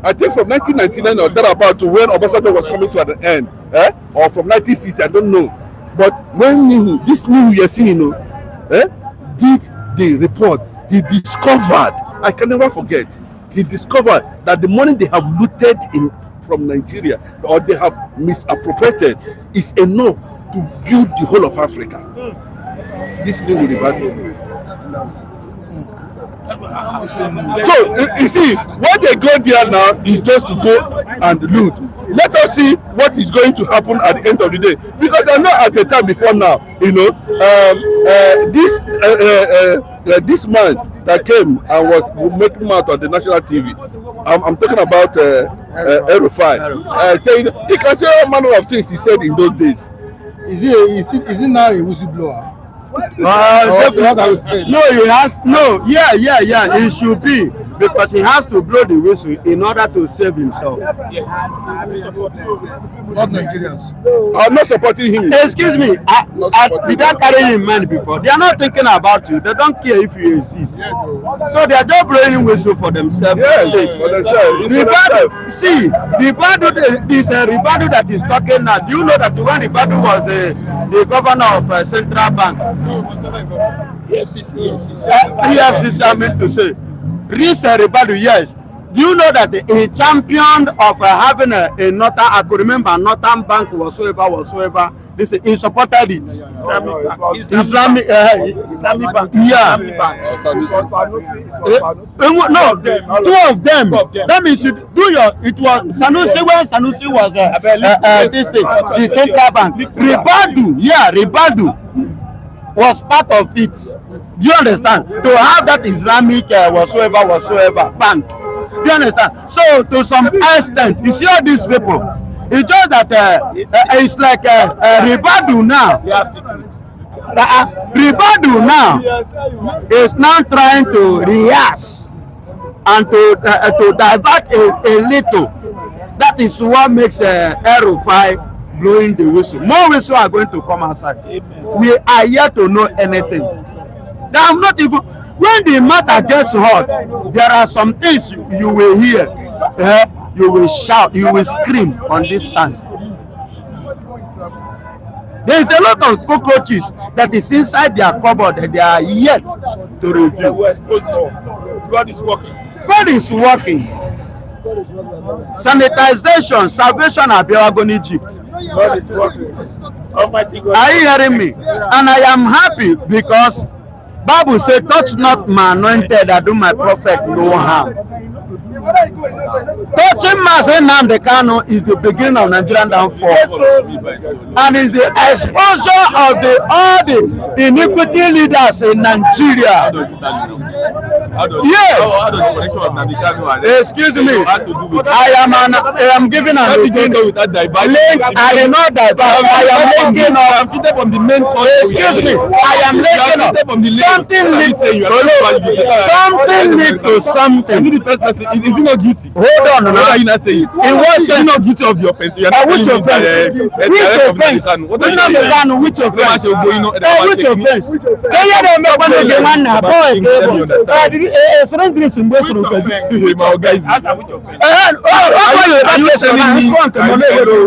I think from 1999 or thereabout to when Obasanjo was coming to an end, or from 1960, I don't know. But when this Nuhu you're seeing, did the report, he discovered, I can never forget, he discovered that the money they have looted from Nigeria, or they have misappropriated, is enough to build the whole of Africa. This Nuhu Ribadu. So you see, what they go there now is just to go and loot. Let us see what is going to happen at the end of the day, because I know at the time before now, this man that came and was making mouth on the national TV. I'm talking about El-Rufai, saying he can say all manner of things he said in those days. Is he now a whistleblower? No, he has yeah. He should be, because he has to blow the whistle in order to save himself. Yes. Not Nigerians. I'm not supporting him. Excuse me. Did I carry him man before? They are not thinking about you. They don't care if you exist. Yes. So they are just blowing whistle for themselves. Yes, for themselves. See, this Ribadu that is talking now. Do you know that when Ribadu was the governor of Central Bank? EFCC, I meant to say. This Ribadu, yes. Do you know that a champion of having a northern, I could remember Northern Bank whatsoever, he supported it. Islamic Bank. Yeah. No, two of them. That means you do your. It was Sanusi when Sanusi was the central bank. Ribadu was part of it. Do you understand? To have that Islamic whatsoever bank. Do you understand? So to some extent, you see all these people. It's just that it's like Ribadu now. Ribadu now is now trying to rehearse and to divert a little. That is what makes El-Rufai blowing the whistle. More whistles are going to come outside. Amen. We are yet to know anything. I'm not even. When the matter gets hot, there are some things you will hear. You will shout, you will scream on this stand. There is a lot of cockroaches that is inside their cupboard that they are yet to reveal. God is working. God is working. Sanitization, salvation of Abiyago Egypt. God is working. Almighty God. Are you hearing me? And I am happy because Bible said, touch not my anointed, I do my prophet no harm. Touching Mazen Namdekano is the beginning of Nigerian downfall, and is the exposure of all the iniquity leaders in Nigeria. Excuse me, I am giving an link. I did not divert. I am linking up from the main. Excuse me, I am linking up. Something leads to something. Is he the first person? Is he not guilty? Hold on, what are you not saying? In what sense? Is he not guilty of the offense? You are not which offense? Which offense? What are you saying? Which offense? Which offense?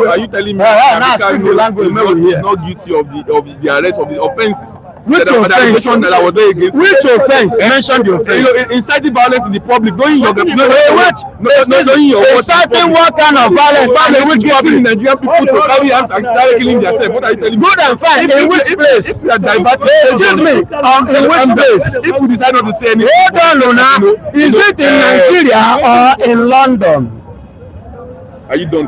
Are you telling me African is not guilty of the arrest of the offenses? Which offense? Which offense? Mention the offense. Inciting violence in the public, knowing your inciting what kind of violence? Getting Nigerian people to carry arms and start killing themselves. What are you telling me? Good and fine. In which place? If we are diverting, excuse me. In which place? If we decide not to say anything, hold on, Luna. Is it in Nigeria or in London? Are you done?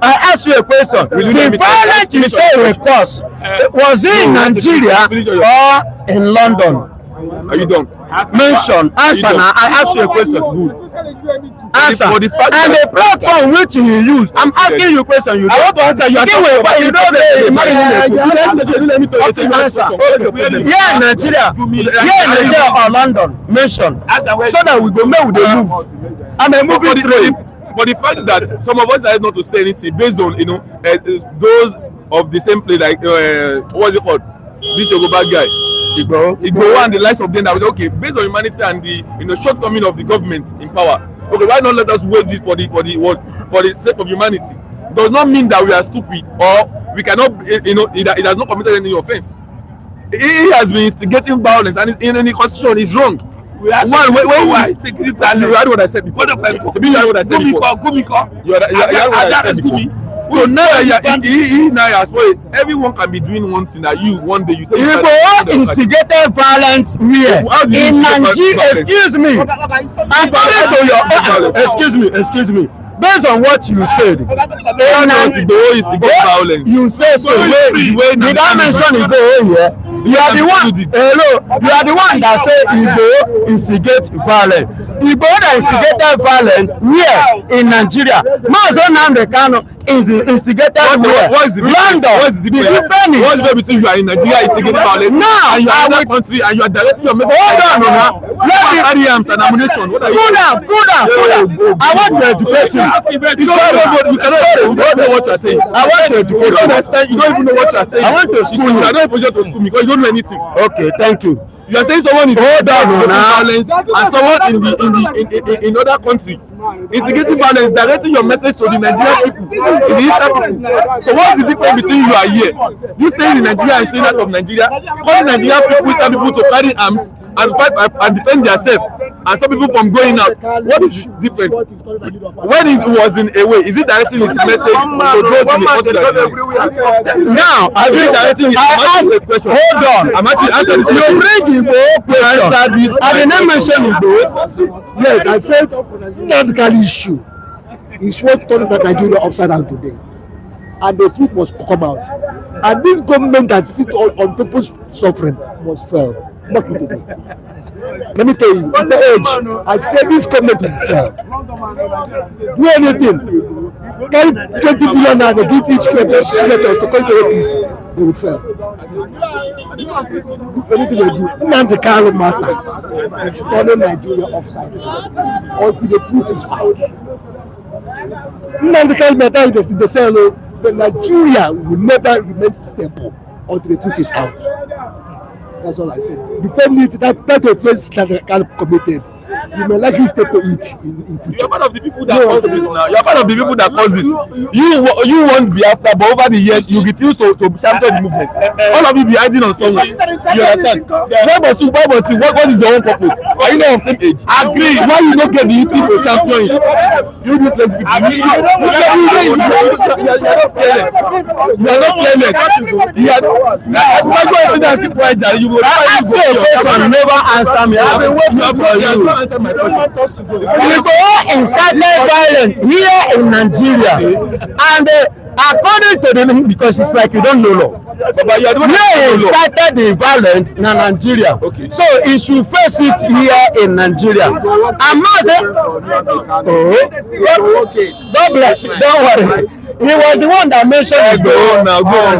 I ask you a question. The violence you say will cause, was it in Nigeria or in London? Are you done? Mention, answer now. I ask you a question. Good. Answer. And the platform which you use, I'm asking you a question. You want to answer. You don't let me tell you. Answer. Yeah, Nigeria. Yeah, Nigeria or London. Mention. So that we go make the move. I'm a movie train. But the fact that some of us are not to say anything based on those of the same place, like what's it called, this Yoruba guy, Igbo and the likes of them, that was okay based on humanity and the shortcoming of the government in power. Okay, why not let us wait this for the sake of humanity? Does not mean that we are stupid or we cannot. It has not committed any offense. He has been instigating violence, and in the constitution is wrong. You heard what I said before. You heard what I said before. So now he now has everyone can be doing one thing that you one day you say. Igbo instigated violence where? In Nigeria. Excuse me. According to your excuse me. Based on what you said, you say so. Did I mention Igbo here? You are the one. Hello, you are the one that say Igbo instigate violence. Igbo that instigated violence where in Nigeria? Mazen Namdekano is instigated where? London. What's the difference? What's the between you are in Nigeria instigating violence? Now and you are in that country and you are directing your message. Hold on, now. Let me carry arms and ammunition. What are you? Cool down. I want to educate you. You don't know what you are saying. I want to educate you. You don't even know what you are saying. I want to school you. You are not in position to school me because you don't know anything. Okay, thank you. You are saying someone is hold on violence and someone in other country Instigating violence, directing your message to the Nigerian people, in the eastern people. So what's the difference between you are here, you staying in Nigeria and staying out of Nigeria, calling Nigerian people, eastern people to carry arms and fight and defend themselves and stop people from going out? What is the difference? When it was in a way, is it directing his message to those in the country that is? Now, I will directing his message. Question. Hold on, I'm asking answer this. You bring Igbo question. I did not mention Igbo. Yes, I said medical issue is what turned Nigeria upside down today, and the truth must come out. And this government that sits on people's suffering must fail. Not today. Let me tell you, at the age, I said this government will fail. Do anything. Carry 20 billion now, they give each senator to come to APC, they will fail. Do anything they do. Nnamdi Kanu matter is turning Nigeria upside down until the truth is out. Nnamdi Kanu matter is the same, but Nigeria will never remain stable until the truth is out. That's all I said. Defend it, that offense that they can committed. You may like his step to eat in future. You're part of the people that cause this now. You're part of the people that cause this. You want Biafra, but over the years you refuse to champion the movement. All of you be hiding on somewhere. You understand? What is your own purpose? Are you not of same age? Agree. Why you not get the instinct to champion it? You this lazy people. You are not fearless. You are not fearless. You are. Why go and sit down and keep quiet? You will never answer me. I've been waiting for you. Igbo incited violence here in Nigeria, and according to them, because it's like you don't know law. Here incited the violence in Nigeria, okay. So he should face it here in Nigeria. I'm not saying, God bless you, don't worry. He was the one that mentioned it.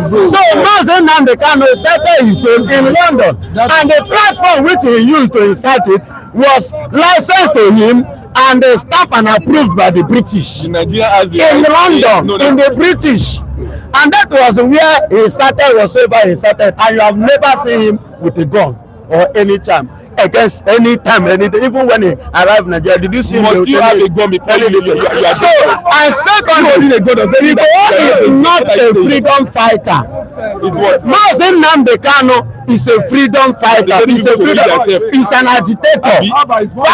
So Nasir El-Rufai started his own in London, and the platform which he used to incite it was licensed to him and stamped and approved by the British in London, in the British. And that was where he started, whatsoever he started, and you have never seen him with a gun or any charm against any time, anything. Even when he arrived in Nigeria, did you see him? Must you have a gun before you so, and secondly, Igbo is not a freedom fighter. Is what? Nasir El-Rufai is a freedom fighter. He's an agitator fighting for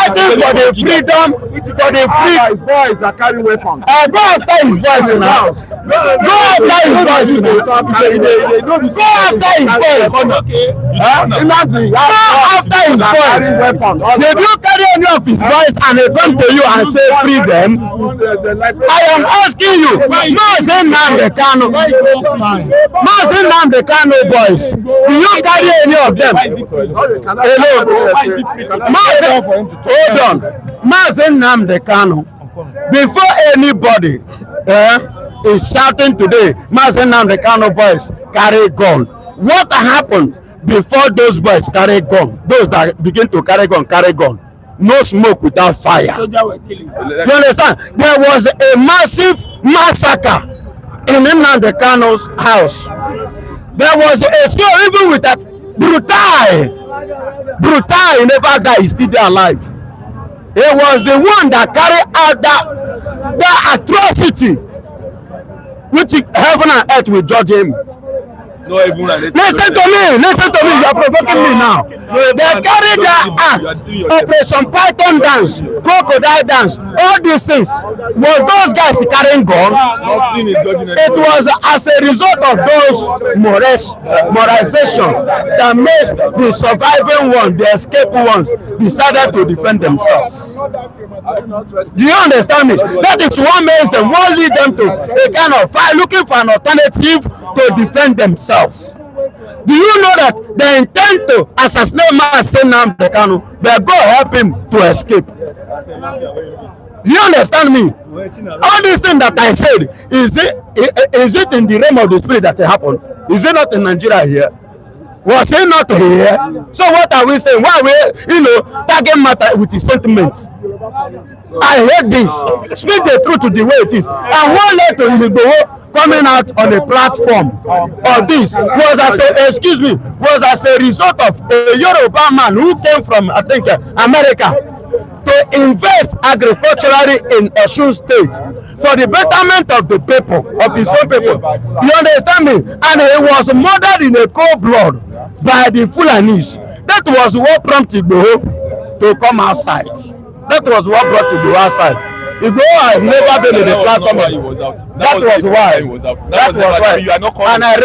the freedom, for the freedom. His boys that carry weapons. Go after his boys now. Go after his boys now. Go after his boys. Go after his boys. Did you carry any of his boys and they come to you and say free them? I am asking you, Nasir El-Rufai boys, do you carry any of them? Hello. Hold on. Nasir El-Rufai, before anybody is shouting today, Nasir El-Rufai boys carry gun. What happened before those boys carry gun? Those that begin to carry gun. No smoke without fire. You understand? There was a massive massacre in Nnamdi Kanu's house. There was a show even with that brutal, he never died, he's still there alive. He was the one that carried out that atrocity, which heaven and earth will judge him. Listen to me, you are provoking me now. They carried their acts, Operation Python dance, crocodile dance, all these things. Was those guys carrying gun? It was as a result of those moralization that makes the surviving ones, the escaped ones, decided to defend themselves. Do you understand me? That is what makes them, what lead them to a kind of fight, looking for an alternative to defend themselves. Do you know that they intend to assassinate Nasir El-Rufai, but go help him to escape? Do you understand me? All these things that I said, is it in the realm of the spirit that it happened? Is it not in Nigeria here? Was he not here? So what are we saying? Why are we, tagging matter with his sentiments? I hate this. Speak the truth to the way it is. And one letter is coming out on a platform of this was as a result of a Yoruba man who came from, I think, America, to invest agriculturally in Osun State for the betterment of the people, of his own people. You understand me? And he was murdered in a cold blood by the Fulanis. That was what prompted Igboho to come outside. That was what brought Igboho outside. Igboho has never been in the platform. That was why. That was why. You are not calling. And I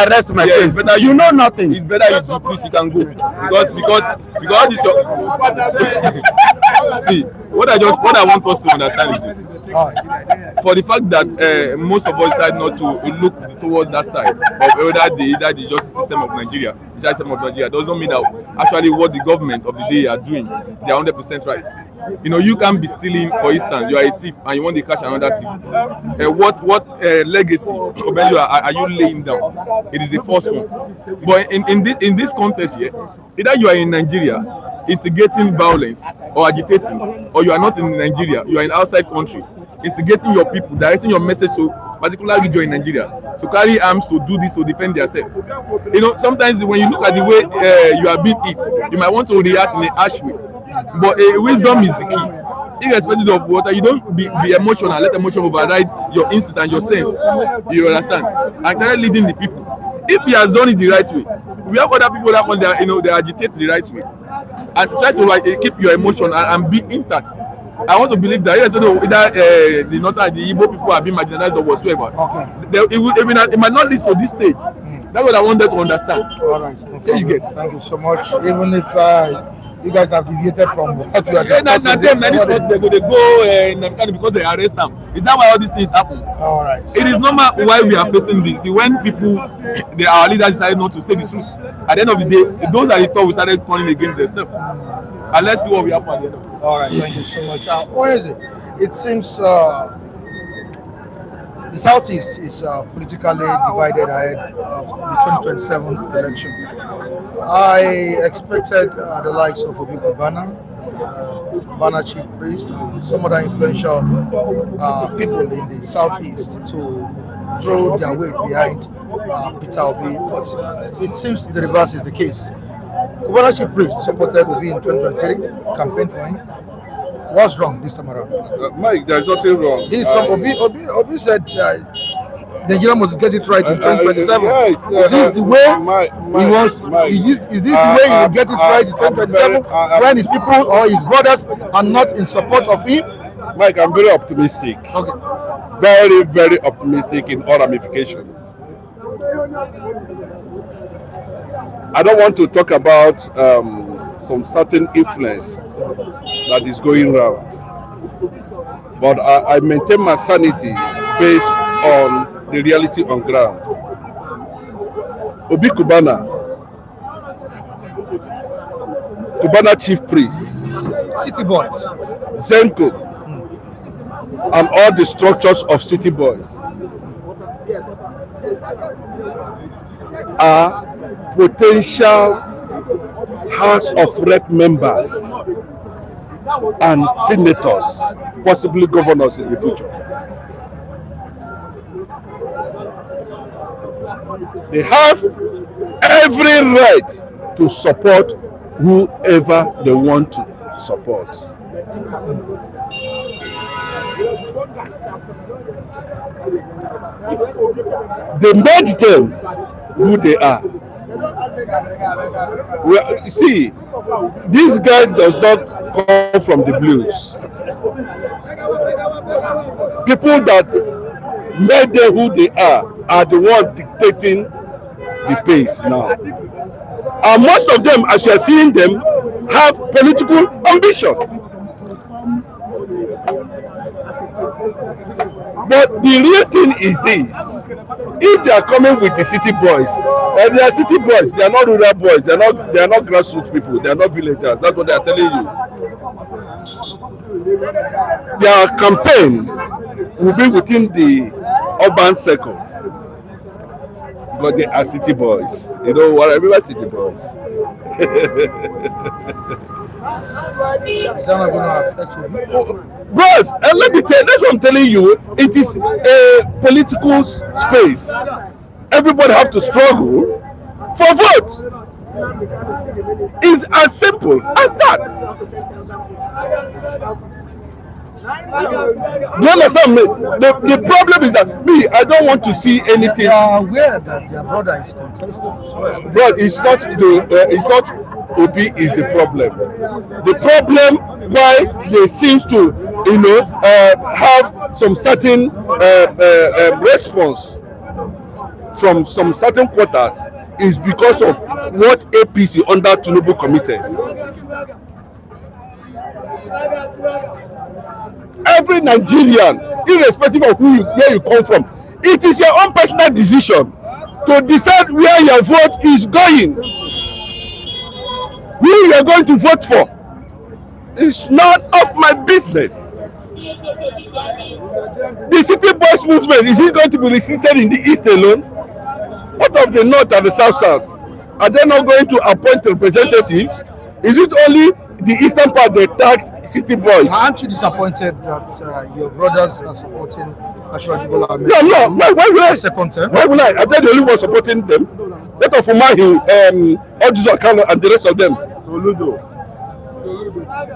rest my case. You know nothing. It's better you do, please, you can go. Because this your see, what I want us to understand is this. For the fact that most of us decide not to look towards that side of either the justice system of Nigeria, the justice system of Nigeria, doesn't mean that actually what the government of the day are doing, they are 100% right. You know, you can be stealing, for instance, you are a thief and you want to catch another thief. What legacy are you laying down? It is the first one. But in this context here, either you are in Nigeria instigating violence or agitating, or you are not in Nigeria, you are in outside country instigating your people, directing your message to particular region in Nigeria to carry arms to do this to defend themselves. You know, sometimes when you look at the way you are being hit, you might want to react in a harsh way. But wisdom is the key. Irrespective of what, you don't be emotional, let emotion override your instinct and your sense. You understand? And try leading the people. If he has done it the right way, we have other people that they agitate the right way. And try to keep your emotion and be intact. I want to believe that irrespective of either the Northern, the Igbo people are being marginalized or whatsoever. Okay. It might not lead to this stage. That's what I wanted to understand. All right. No you get. Thank you so much. Even if you guys have deviated from what you are discussing. They go because they arrest them. Is that why all these things happen? All right. It is normal why we are facing this. See, when people, our leaders decided not to say the truth, at the end of the day, those are the thought we started turning against themselves. And let's see what we happen at the end of the day. All right. Thank you so much. What is it? It seems the Southeast is politically divided ahead of the 2027 election. I expected the likes of Obi Kubana, Chief Priest, and some other influential people in the Southeast to throw their weight behind Peter Obi, but it seems the reverse is the case. Kaduna Chief Priest supported Obi in 2023, campaigned for him. What's wrong this time around? Mike, there's nothing wrong. Obi said Nigeria must get it right in 2027. Yes, is this the way he wants? Is this the way he will get it right in 2027 when his people or his brothers are not in support of him? Mike, I'm very optimistic. Okay. Very, very optimistic in all ramifications. I don't want to talk about some certain influence that is going around, but I maintain my sanity based on the reality on ground. Obi Kubana Chief Priest, City Boys, Zenko, and all the structures of City Boys are potential House of Rep members and senators, possibly governors in the future. They have every right to support whoever they want to support. They made them who they are. Well, see, these guys does not come from the blues. People that made them who they are the ones dictating the pace now. And most of them, as you are seeing them, have political ambition. But the real thing is this: if they are coming with the city boys, and they are city boys, they are not rural boys, they are not grassroots people, they are not villagers. That's what they are telling you. Their campaign will be within the urban circle, but they are city boys. You know what? Everybody city boys. Is that not going to affect you? Bros, and let me tell you, that's what I'm telling you. It is a political space. Everybody have to struggle for vote. It's as simple as that. You understand me? The problem is that I don't want to see anything. They are aware that their brother is contesting as well. But it's not Obi is the problem. The problem why they seem to have some certain response from some certain quarters is because of what APC under Tinubu committed. Every Nigerian, irrespective of where you come from, it is your own personal decision to decide where your vote is going. Who you are going to vote for is none of my business. The City Boys movement, is it going to be restricted in the East alone? What of the North and the South? Are they not going to appoint representatives? Is it only the eastern part they tagged City Boys? Aren't you disappointed that your brothers are supporting Ashwadi Bola? No. Why will I? Second term? Why will I? Are they the only one supporting them? That of Umahi, Ojuzo Akano, and the rest of them. Soludo.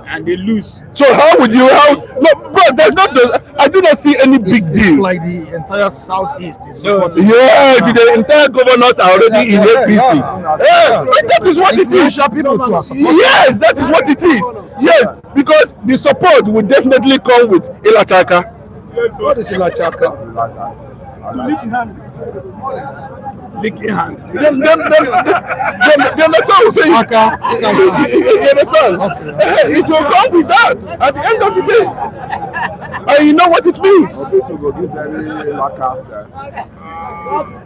And they lose. So how would you? No, bro. There's not. I do not see any big deal. Like the entire southeast is supporting. Yes, the entire governors are already in APC. That is what it is. People too are supporting. Yes, that is what it is. Yes, because the support will definitely come with Ilachaka. What is Ilachaka? Licking hand. They understand what I'm saying? You understand? It will come with that at the end of the day. And you know what it means.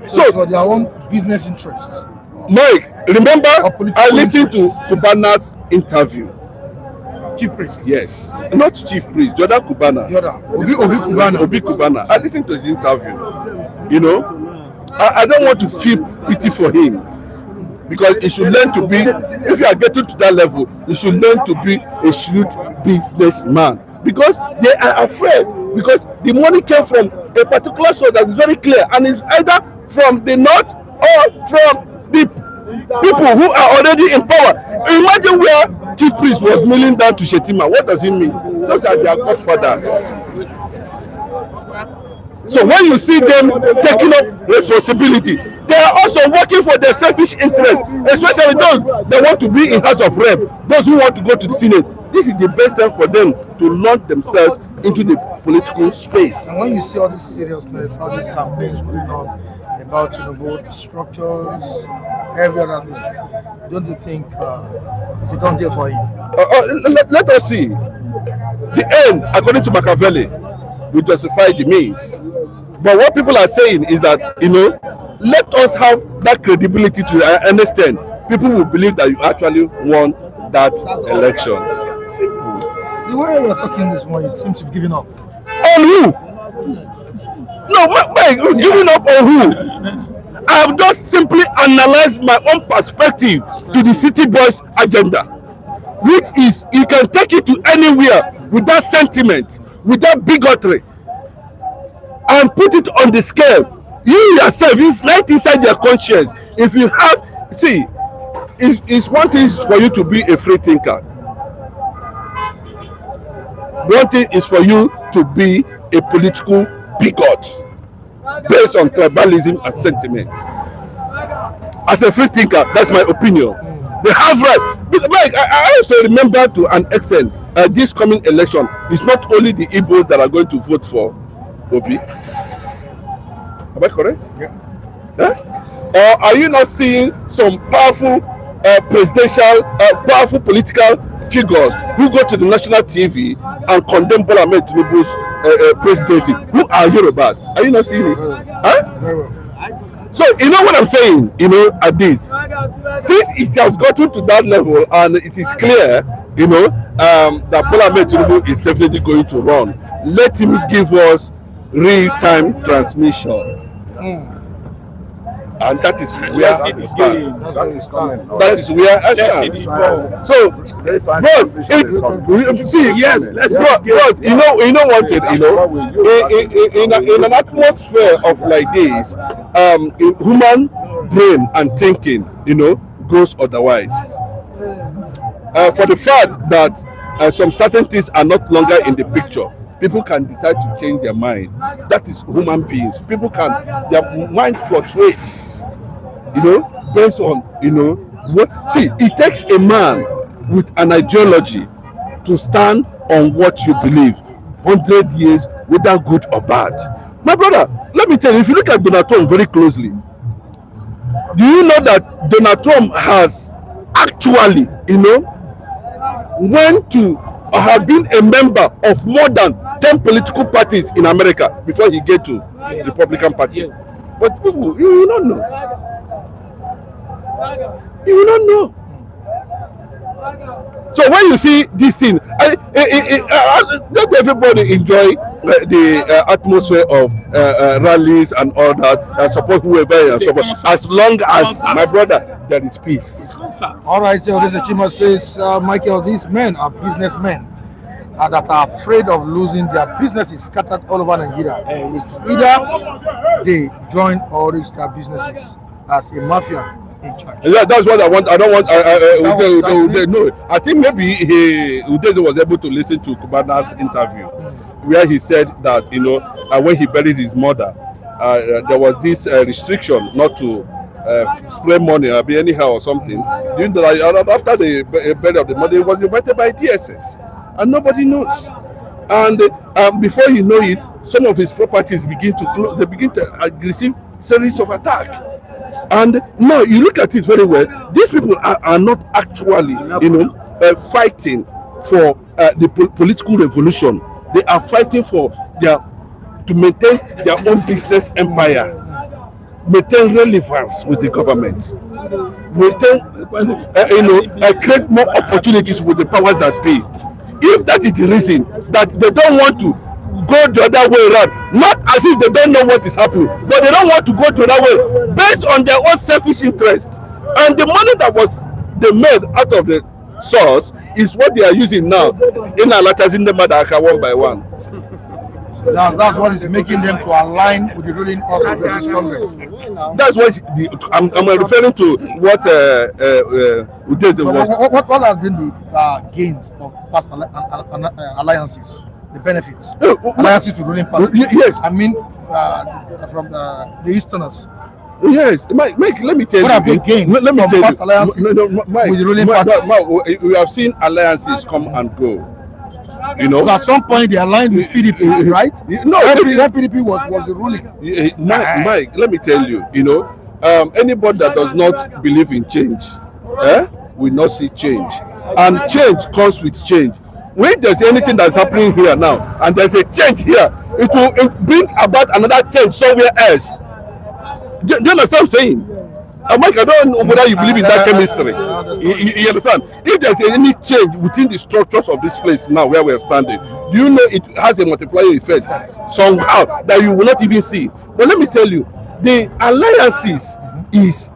So for their own business interests. Mike, remember I listened to Kubana's interview. Chief priest? Yes. Not chief priest, Jordan Kubana. Obi Kubana. Obi Kubana. I listened to his interview. You know, I don't want to feel pity for him, because he should learn to be, if you are getting to that level, you should learn to be a shrewd businessman, because they are afraid, because the money came from a particular source that is very clear, and it's either from the north or from the people who are already in power. Imagine where Chief Priest was kneeling down to Shetima. What does it mean? Those are their godfathers. So when you see them taking up responsibility, they are also working for their selfish interest, especially those that want to be in House of Rep, those who want to go to the Senate. This is the best time for them to launch themselves into the political space. And when you see all this seriousness, all these campaigns going on about the structures, every other thing, don't you think it's a done deal for him? Let us see. The end, according to Machiavelli, will justify the means. But what people are saying is that, let us have that credibility to understand. People will believe that you actually won that election. Simple. The way you're talking this morning, it seems you've given up. On who? No, giving up on who? I have just simply analyzed my own perspective to the City Boys agenda, which is you can take it to anywhere without sentiment, without bigotry, and put it on the scale. You yourself, it's right inside your conscience. If you have, see, it's one thing for you to be a free thinker. One thing is for you to be a political bigot based on tribalism and sentiment. As a free thinker, that's my opinion. They have right. Mike, I also remember to an extent this coming election is not only the Igbos that are going to vote for Obi. Am I correct? Yeah. Or are you not seeing some powerful powerful political figures who go to the national TV and condemn Bola Ahmed Tinubu's presidency, who are Yorubas? Are you not seeing it? Very well. So you know what I'm saying, at this, since it has gotten to that level and it is clear, that Bola Ahmed Tinubu is definitely going to run, let him give us real-time transmission. And that is where I stand. That is where I stand. So, bros, you know one thing, in an atmosphere of like this, in human brain and thinking, goes otherwise. For the fact that some certain things are not longer in the picture, people can decide to change their mind. That is human beings. People can, their mind fluctuates, based on, what. See, it takes a man with an ideology to stand on what you believe 100 years, whether good or bad. My brother, let me tell you, if you look at Donald Trump very closely, do you know that Donald Trump has actually, went to or have been a member of more than 10 political parties in America before he get to the Republican Party? But people, you will not know. You will not know. So when you see this thing, let everybody enjoy the atmosphere of rallies and all that, support whoever and support, as long as, my brother, there is peace. All right, so this Chima says, Michael, these men are businessmen that are afraid of losing their businesses scattered all over Nigeria. It's either they join or reach their businesses as a mafia in charge. Yeah, that's what I want. I don't want. No, I think maybe Udeze was able to listen to Kubana's interview, where he said that when he buried his mother, there was this restriction not to spray money or be anyhow or something. After the burial of the mother, he was invited by DSS, and nobody knows. And before you know it, some of his properties begin to close. They begin to receive series of attacks. And now you look at it very well. These people are not actually, fighting for the political revolution. They are fighting for to maintain their own business empire, maintain relevance with the government, create more opportunities with the powers that be. If that is the reason that they don't want to go the other way around, not as if they don't know what is happening, but they don't want to go to that way based on their own selfish interest, and the money that they made out of the source is what they are using now in Alatazin the Madaka one by one. That's what is making them to align with the ruling of the Congress. That's what I'm referring to. What Udeze was. What has been the gains of past alliances? The benefits, alliances to ruling parties. Yes, I mean from the Easterners. Yes, Mike. Let me tell you. What have they gained let me from tell past alliances Mike, with the ruling parties? We have seen alliances come and go. But at some point they aligned with PDP, right? No, PDP was the ruling. Mike, let me tell you. Anybody that does not believe in change, will not see change, and change comes with change. When there's anything that's happening here now, and there's a change here, it will bring about another change somewhere else. Do you understand what I'm saying? Mike, I don't know whether you believe in that chemistry. You understand? If there's any change within the structures of this place now where we're standing, do you know it has a multiplier effect somehow that you will not even see? But let me tell you, the alliances is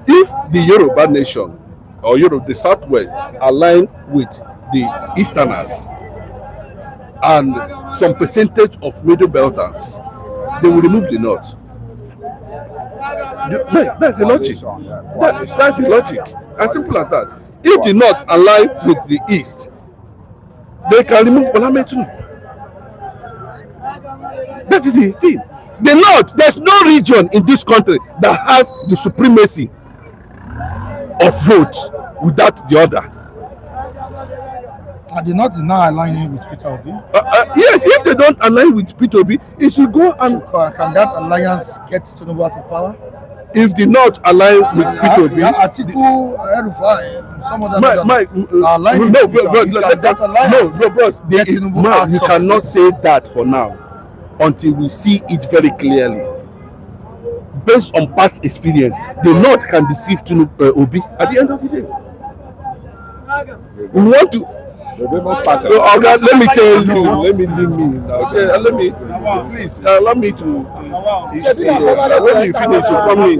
if the Yoruba nation or the Southwest align with the Easterners and some percentage of Middle Belters, they will remove the North. That's the logic. That's the logic. As simple as that. If the North align with the East, they can remove Olametu. That is the thing. The North, there's no region in this country that has the supremacy of votes without the other. And the North is now aligning with Peter Obi. Yes, if they don't align with Peter Obi, it should go and. So, can that alliance get Tinubu out of power? If the North align with Peter Obi, Atiku, El-Rufai, some of them aligning. You cannot say that for now until we see it very clearly. Based on past experience, the North can deceive Obi at the end of the day. We want to. Let me tell you. Let me please allow me to. When you finish, you come in.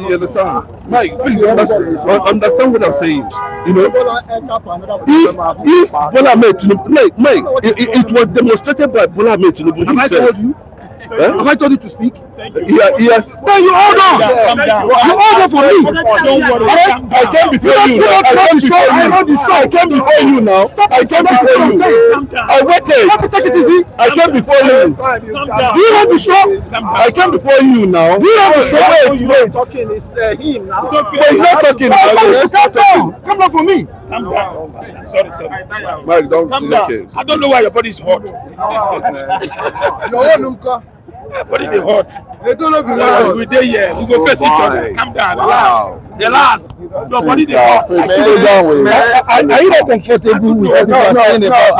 You understand, Mike? Please understand what I'm saying. If Bola Ahmed Tinubu, Mike, it was demonstrated by Bola Ahmed Tinubu himself. Have I told you to speak? Yes. Then you hold on. Calm down. You hold on for me. Don't worry. Calm I came before you. I know the show. I came before you now. I came before you. I waited. Take it easy. I came before you. Do you want the show? I came before you now. Do you want the show? Wait. Talking is him now. But he's not talking. Calm down. Come down for me. Calm down. Sorry. Mike, don't. Calm It's down. okay. I don't know why your body is hot. Your body is hot. They don't know We dey here. We go face each other. Calm down. Wow. Relax. Your body is hot. Slow down with Are you not comfortable with what you are saying about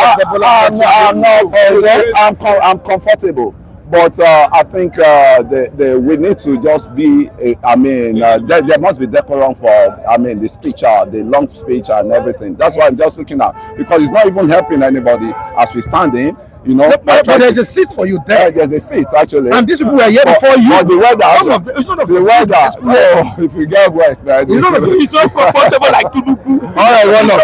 I'm comfortable, but I think we need to just be. There must be decorum for. The speech, the long speech, and everything. That's why I'm just looking at, because it's not even helping anybody as we stand in. You know, But there's a seat for you there. there's a seat actually. And these people were here before you. But the weather, Some of them, it's not of the weather. If we get west, right? It's not of It's not comfortable like Tuduku. All right, one love.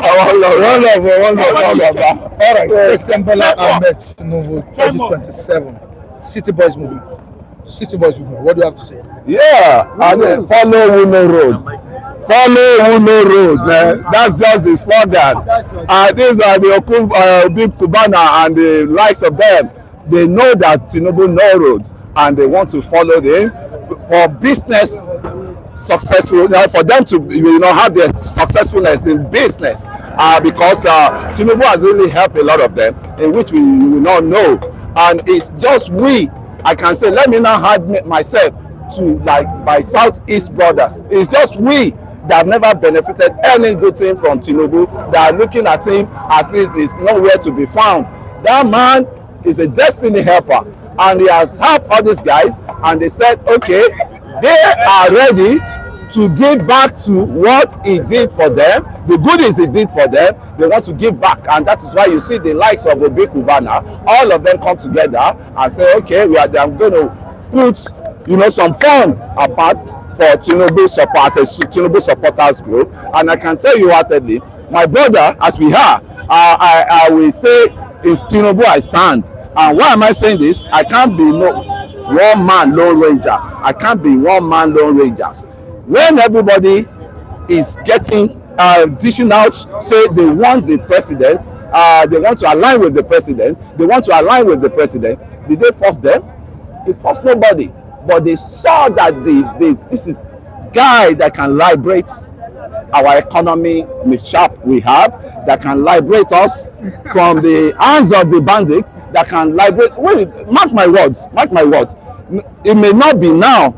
All right, President Ahmed Tinubu 2027 City Boys Movement. What do you have to say? Yeah, and then follow Uno Road. Follow Uno Road, man. That's just the slogan. These are the big Cubana and the likes of them. They know that Tinubu know roads, and they want to follow them for business successful, for them to have their successfulness in business, because Tinubu has really helped a lot of them, in which we will not know. And it's just I can say, let me now add myself to my Southeast brothers. It's just that have never benefited any good thing from Tinubu, that are looking at him as if he's nowhere to be found. That man is a destiny helper, and he has helped all these guys, and they said, okay, they are ready to give back to what he did for them, the goodies he did for them. They want to give back, and that is why you see the likes of Obi Kubana, all of them come together and say, okay, I'm going to put some fund apart for Tinubu supporters group. And I can tell you heartedly, my brother, as we are, I will say, is Tinubu I stand. And why am I saying this? I can't be one man lone rangers. I can't be one man lone rangers. When everybody is getting dishing out, say they want the president, they want to align with the president, did they force them? They forced nobody. But they saw that this is guy that can liberate our economy, we have, that can liberate us from the hands of the bandits, that can liberate. Wait, mark my words. It may not be now,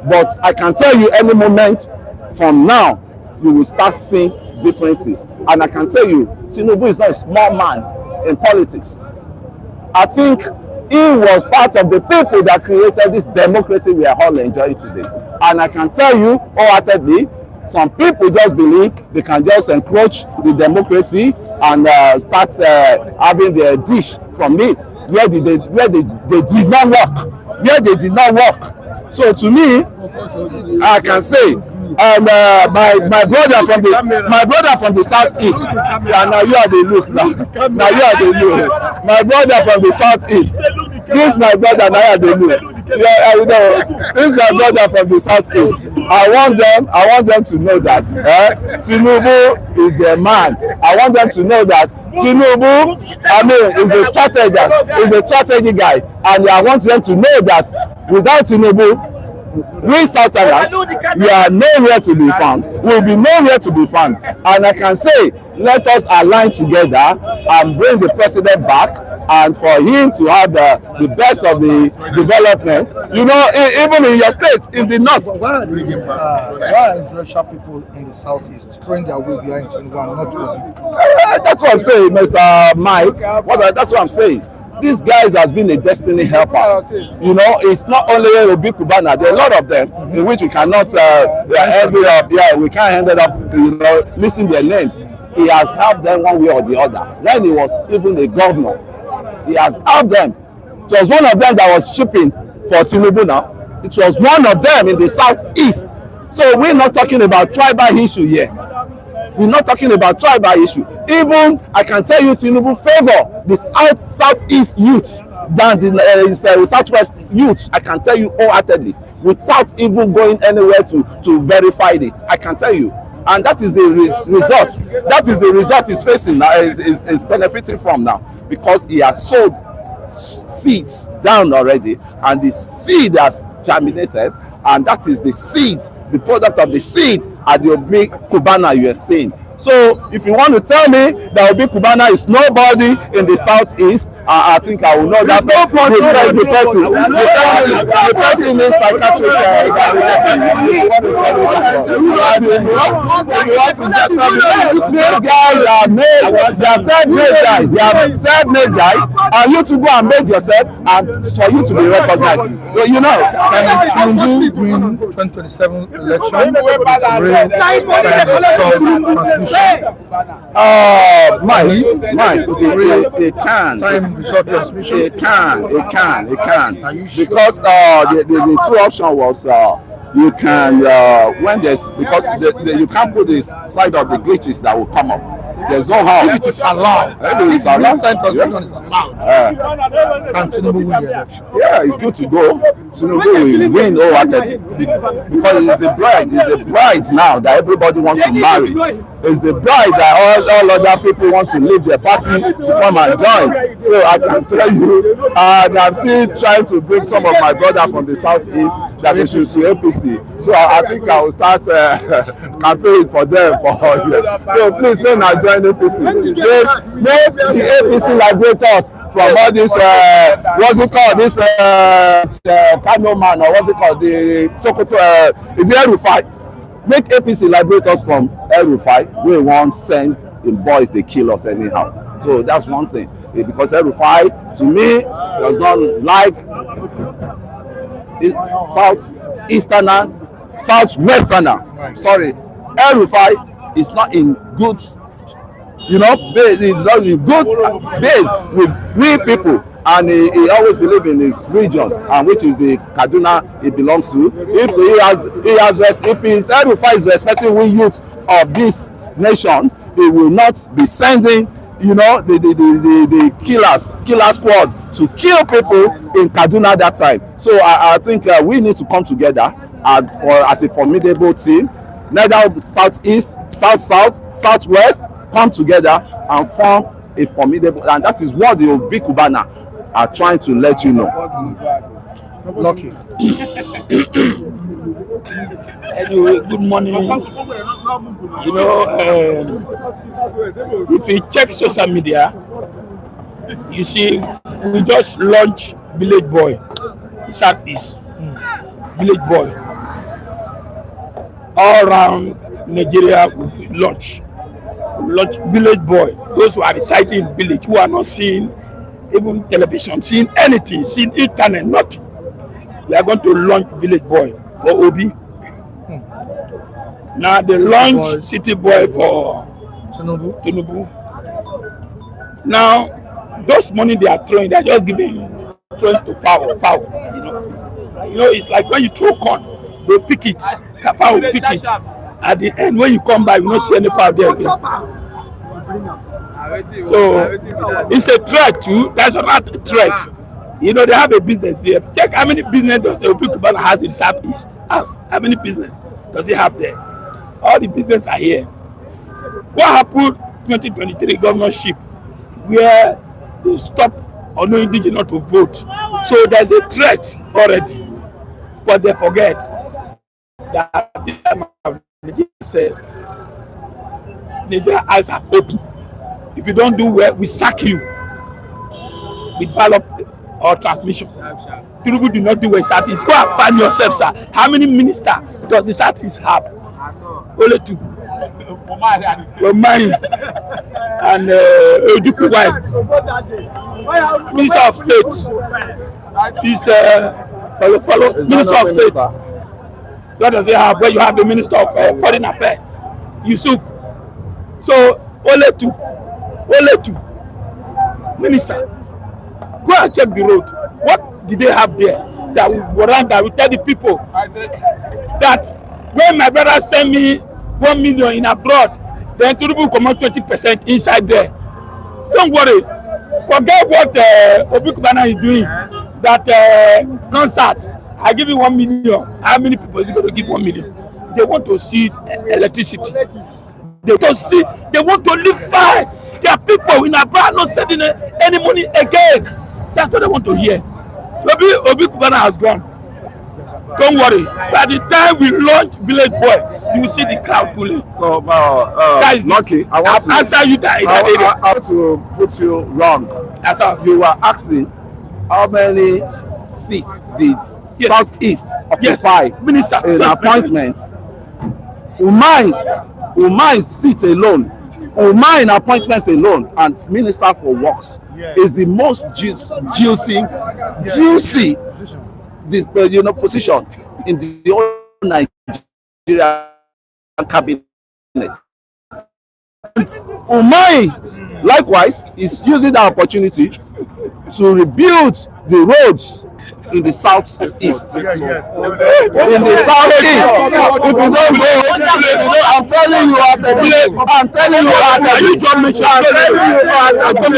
but I can tell you any moment from now, you will start seeing differences. And I can tell you, Tinubu is not a small man in politics. I think he was part of the people that created this democracy we are all enjoying today. And I can tell you wholeheartedly, some people just believe they can just encroach the democracy and start having their dish from it where they did not work. So to me, I can say, my brother from the southeast. Now you are the look now. My brother from the southeast. This my brother now you are the look. This is my brother from the southeast. I want them to know that Tinubu is their man. I want them to know that Tinubu, is a strategy guy, and I want them to know that without Tinubu, we Southerners, we are nowhere to be found. We will be nowhere to be found. And I can say, let us align together and bring the president back, and for him to have the best of the development. Even in your state, in the north. Why are influential people in the southeast throwing their way behind Tinubu and not Obi? That's what I'm saying, Mr. Mike. That's what I'm saying. These guys has been a destiny helper. It's not only Obi Kubana. There are a lot of them in which we cannot we can't end up listing their names. He has helped them one way or the other. When he was even a governor, he has helped them. It was one of them that was shipping for Tinubu now. It was one of them in the southeast. So we're not talking about tribal issue here. We're not talking about tribal issue. Even I can tell you, Tinubu favor the southeast youth than the Southwest youth. I can tell you wholeheartedly, without even going anywhere to verify it. I can tell you. And that is the result. That is the result he's facing now, is benefiting from now, because he has sowed seeds down already, and the seed has germinated, and that is the seed, the product of the seed at the Obi Cubana you are seeing. So if you want to tell me that Obi Cubana is nobody in the southeast, I think I will know that the person is psychiatric. These guys are made, they are self-made guys. They are self-made guys, and you to go and make yourself, and for you to be recognized. You know, Tinubu win 2027 election with real time result transmission. They can. Time result transmission. It can. Are you sure? Because the two option was you can when there's, because you can't put the side of the glitches that will come up. There's no how. If it is allowed, if it's allowed, time transmission is allowed, can Tinubu win the election? Yeah, it's good to go. Tinubu will win wholeheartedly, because it's the bride. It's the bride now that everybody wants to marry. It's the bride that all other people want to leave their party to come and join. So I can tell you, and I'm still trying to bring some of my brother from the southeast that they should to APC. So I think I will start campaigning for them for all year. So please, may not join APC. Make the APC liberate us from all this, what's it called, this Kano man, or what's it called, the Sokoto, is it El-Rufai? Make APC liberate us from El-Rufai. We won't send in boys, they kill us anyhow. So that's one thing. Because El-Rufai, to me, does not like southeasterner, southwesterner. Sorry, El-Rufai is not in good, base. It's not in good base with we people, and he always believe in his region, and which is the Kaduna he belongs to. If his El-Rufai is respecting we youth of this nation, he will not be sending the killer squad to kill people in Kaduna that time. So I think we need to come together as a formidable team. Neither southeast, southwest come together and form a formidable, and that is what the Obi Cubana are trying to let you know. Lucky. Anyway, good morning. If you check social media, you see we just launched Village Boy, Southeast. Village Boy. All around Nigeria, we launch Village Boy. Those who are residing in village, who are not seeing even television, seeing anything, seeing internet, nothing. We are going to launch Village Boy for Obi. Now they launch City Boy for Tinubu. Now those money they are throwing, they are just throwing to foul. It's like when you throw corn, they pick it, foul pick it. At the end, when you come back, you don't see any foul there again. So it's a threat too. That's not a threat. They have a business here. Check how many business does the Obi Cubana has in Southeast. Ask how many business does he have there? All the business are here. What happened 2023 governorship, where they stop or no indigenous to vote? So there's a threat already, but they forget that Nigeria said Nigeria eyes are open. If you don't do well, we sack you with ballot or transmission. Tinubu do not do well. Southeast. Go and find yourself, sir. How many ministers does the Southeast have? Only 2. Romani and Ojukwu wife. Minister of State. This follow Minister of State. What does he have? Where you have the Minister of Foreign Affairs, Yusuf. So only 2 minister. Go and check the road. What did they have there that will tell the people that when my brother send me 1 million in abroad, then Tinubu come out 20% inside there? Don't worry. Forget what Obi Kubana is doing. That concert, I give you 1 million. How many people is he going to give 1 million? They want to see electricity. They want to live by. There are people in Abba not sending any money again. That's what they want to hear. Obi Kubana has gone. Don't worry. By the time we launch Village Boy, you will see the crowd pulling. So, Lucky, I want to answer you that area. I want to put you wrong. That's how you were asking how many seats did Southeast occupy in appointments. Umai seat alone, Umai in appointment alone, and Minister for Works is the most juicy position in the whole Nigerian cabinet. Umai, likewise, is using the opportunity to rebuild the roads in the southeast. In the southeast, if you don't go, I'm telling you at the place. I'm telling you at the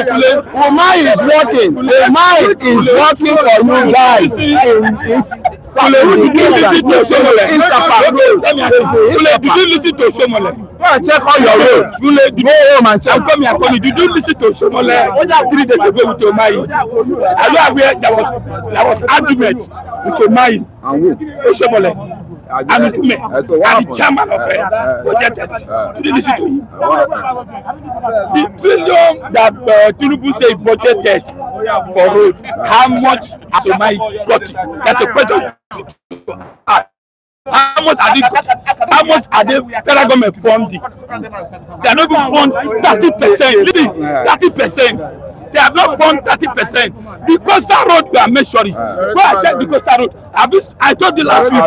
place. Umai is working. Umai is working for you guys in East. Did you listen to Shomole? Go and check all your roads. Go home and check. Did you listen to Shomole 3 days ago with Umai? Are you aware there was argument with Umai and Shomole and Ume and the chairman of budgeted? Did you listen to him? The trillion that Tinubu say budgeted for road, how much has Umai got it? That's a question. How much are they federal government funding? They are not even fund 30%. Listen, 30%. They have not fund 30%. The coastal road we are measuring. Go and check the coastal road. I told you last week.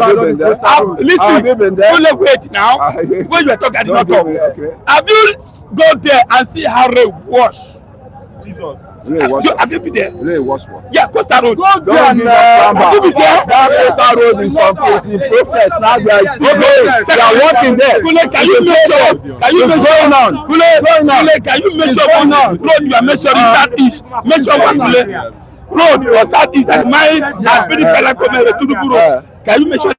Listen, only wait now. When you were talking, I did not talk. Have you go there and see how they wash? Jesus. Have you been there? Really wash what? Yeah, coastal road. Have you been there? That coastal road is in process now. They are still going. They are working there. Can you make sure? Can you make sure? Can you make sure one road you are measuring southeast? Make sure one road or southeast that mine and very federal government to the road. Can you make sure?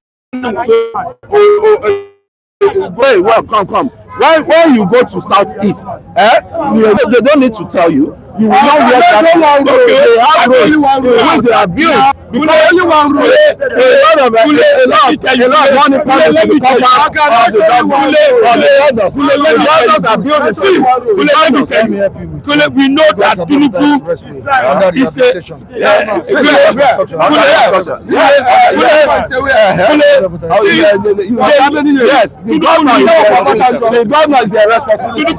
Wait, well, come. When you go to southeast, they don't need to tell you. You will not hear that. They have roads which they are built. Because only one road, a lot of money comes to the cover of the government or the others. The others are building. We know that Tinubu is yes, the governor is their responsibility.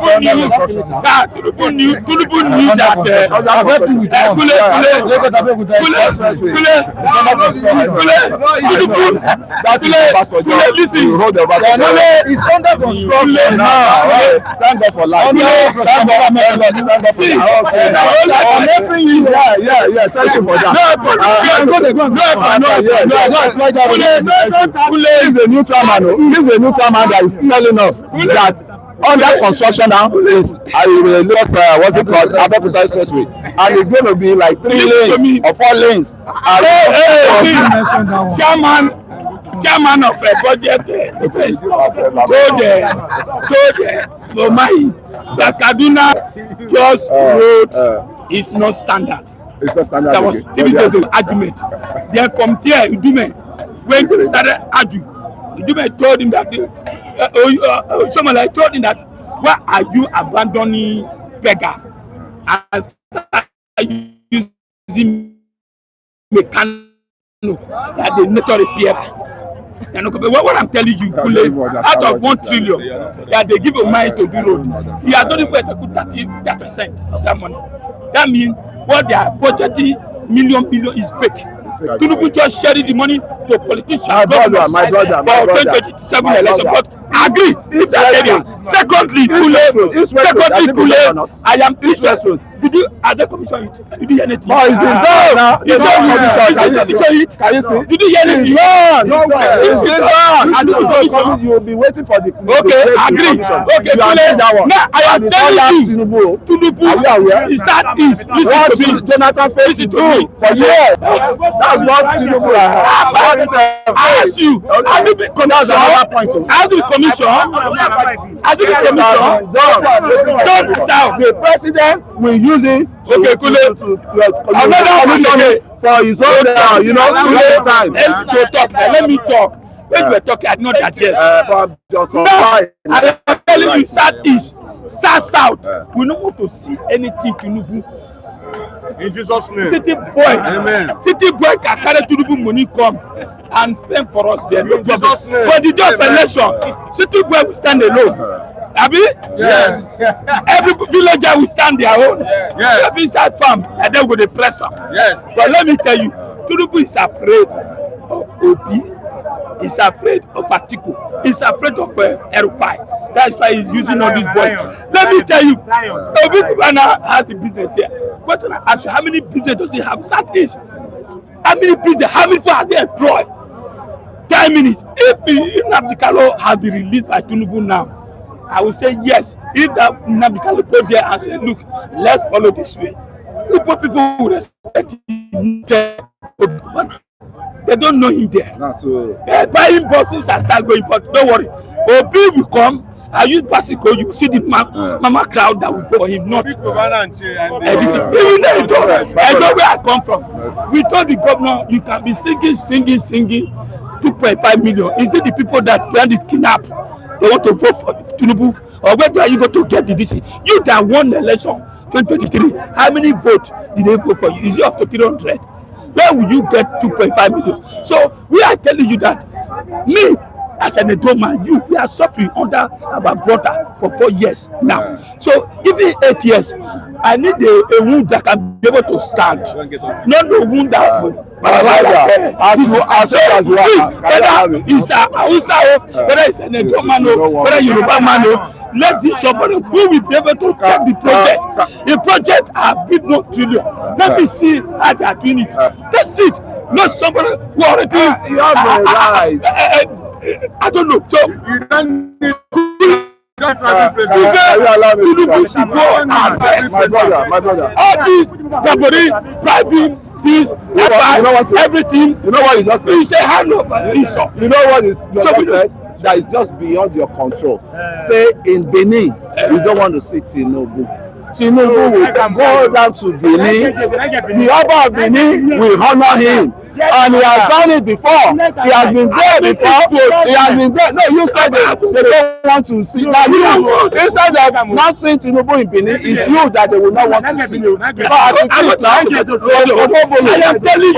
Tinubu knew that listen, it's under construction now. Thank God for life. See, I'm helping you. Yeah. Thank you for that. He's a neutral man. He's a neutral man that is telling us that under construction now is what's it called, Abeokuta Expressway, and it's going to be like 3 lanes or 4 lanes. Chairman of a budget defense told Omai that Kaduna just road is not standard. It's not standard. There was 3 days of argument. Then from there, Udume, when they started arguing, Udume told him that someone like told him that, why are you abandoning beggar and using mechanic that the nature repairer? What I'm telling you, out of 1 trillion that they give a mind to do road, he has not even executed 30% of that money. That means what they are budgeting million is fake. Tinubu just sharing the money to politicians. My brother. For 2027 election, but agree in that area. Secondly, I am East-West Road. Did you other commission it? Did you hear anything? No, it's been done now. It's done. Can you see? Did you hear anything? No way. It's been done. You will be waiting for the. Okay, agree. Okay, now I am telling you, Tinubu is that is. What Jonathan failed to do for years. That's what Tinubu has. Ask you, has it been commission? Has it been commission? Has it been commission? Don't sound. The president will use it to another one for his own, time. Let me talk. When we were talking, I did not digest. I am telling you, Southeast, South, we don't want to see anything Tinubu. In Jesus' name. City boy, amen. City boy can carry Tinubu money come and spend for us there. No problem. But the day of election, city boy will stand alone. Abi? Yes. Every villager will stand their own. Yes. Every inside farm, and then go the press them. Yes. But let me tell you, Tinubu is afraid of Obi. He's afraid of Atiku. He's afraid of El-Rufai. That's why he's using all these boys. Let me tell you, Obi Kubana has a business here. Question I ask you, how many business does he have? Southeast. How many business? How many people has he employed? 10 minutes. If Nnamdi Kanu has been released by Tinubu now, I will say yes. If that Nnamdi Kanu go there and say, look, let's follow this way. People will respect him. They don't know him there. Buying buses and start going, but don't worry. Obi will come. I use Basico. You see the mama crowd that will go for him. Not even I know where I come from. We told the governor, you can be singing 2.5 million. Is it the people that planned it kidnap? They want to vote for Tinubu, or where are you going to get the DC? You that won the election 2023. How many votes did they vote for you? Is it up to 300? Where will you get 2.5 million? So we are telling you that me as an Edo man, we are suffering under our brother for 4 years now. So even 8 years, I need a wound that can be able to stand. Not the wound that will paralyze. Whether it's an Edo man, whether Yoruba man, let's see somebody who will be able to check the project. The project are big no trillion. Let me see how they are doing it. That's it. Not somebody who already. You have no right. I don't know. So you don't need my brother. All these somebody bribing this, everything. You know what you just said? You say hand over. You know what is just said? That is just beyond your control. Say in Benin, we don't want to see Tinubu. Tinubu will go down to Benin. The Oba of Benin will honor him. And he has done it before. He has been there before. He has been there. No, you said they don't want to see. Now you, instead of not seeing Tinubu in Benin, it's you that they will not want to see. But as it is now,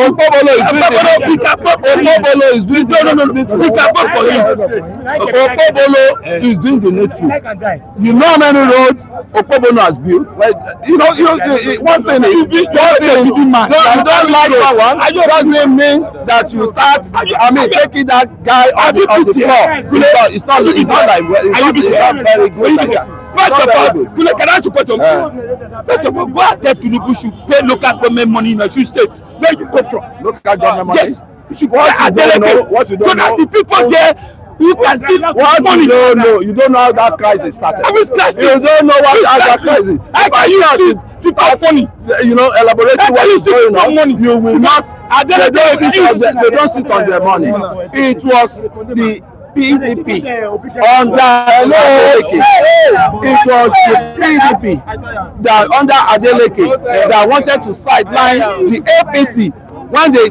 Okobolo is doing the needful. Okobolo is doing the needful. You know how many roads Okobolo has built? Like, you know, one thing is, you don't like that one. Mean that you start taking that guy on the floor. It's not very good like that. First of all, can I ask you a question? First of all, go and tell Tinubu should pay local government money in a state where you come from. Local government money? Yes. You should pay a delegate so that the people there who can see money. You don't know how that crisis started. Which crisis? You don't know what that crisis. How can you see people money? You know, elaborating what is going on. You will not. They don't sit on their money. It was the PDP under Adeleke. It was the PDP that under Adeleke that wanted to sideline the APC when they,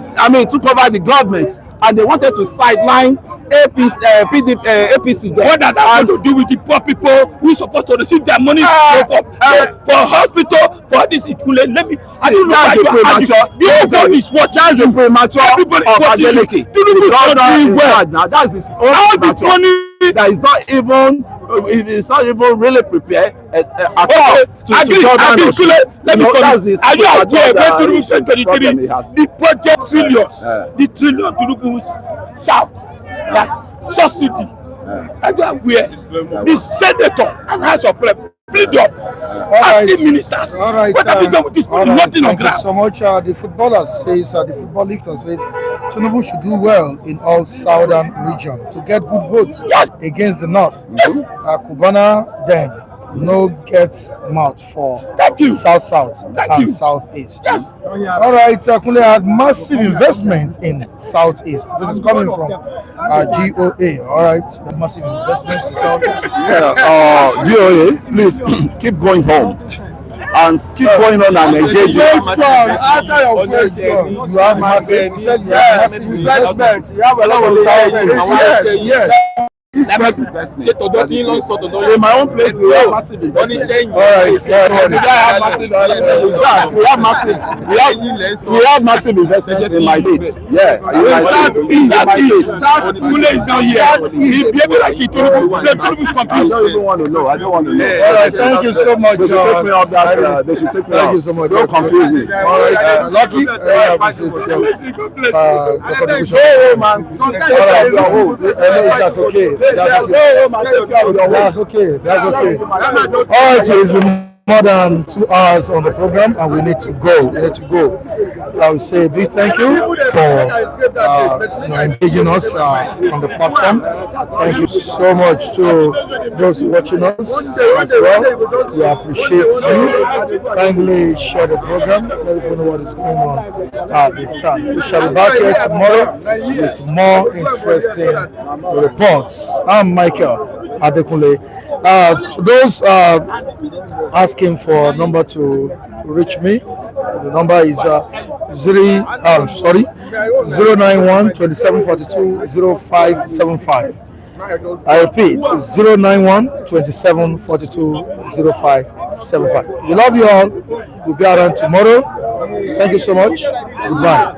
took over the government, and they wanted to sideline APC there. What does that have to do with the poor people who are supposed to receive their money for hospital, for this? Let me. I don't know why you are arguing. Everybody is watching. That's the premature of Adeleke. Tinubu is not doing well. Now that's his own premature. That is not even. It is not even really prepared at all to go down the street. Let me confirm. Are you aware when Tinubu said 2023 the project trillions, the trillion Tinubu shout that subsidy? Are you aware? The senator and House of Rep freedom. Asking ministers, all right, what have you done with this money? Nothing on thank you ground. so much. The footballer says, the football lifter says, Tinubu should do well in all southern region to get good votes against the north. Yes. Kubana then no get mouth for south and southeast. Yes. All right, Kunle has massive investment in southeast. This is coming from GOA. All right, massive investment in southeast. GOA, please keep going home and keep going on and engaging. You have massive. You said you have massive investment. You have a lot of southeast. Yes. In my own place, we have massive investment. We have massive investment in my state. Yeah, Is not here. If people like it, people confused. I don't want to know. I don't want to know. All right, thank you so much. They should take me off that. They should take me off. Thank you so much. Don't confuse me. All right, Lucky. That's okay. That's okay. All right, so it's been more than 2 hours on the program, and we need to go. I would say a big thank you for engaging us on the platform. Thank you so much to those watching us as well. We appreciate you. Kindly share the program. Let people know what is going on at this time. We shall be back here tomorrow with more interesting reports. I'm Michael Adekunle. Those asking for a number to reach me, the number is 091 2742 0575. I repeat, 091 2742 0575. We love you all. We'll be around tomorrow. Thank you so much. Goodbye.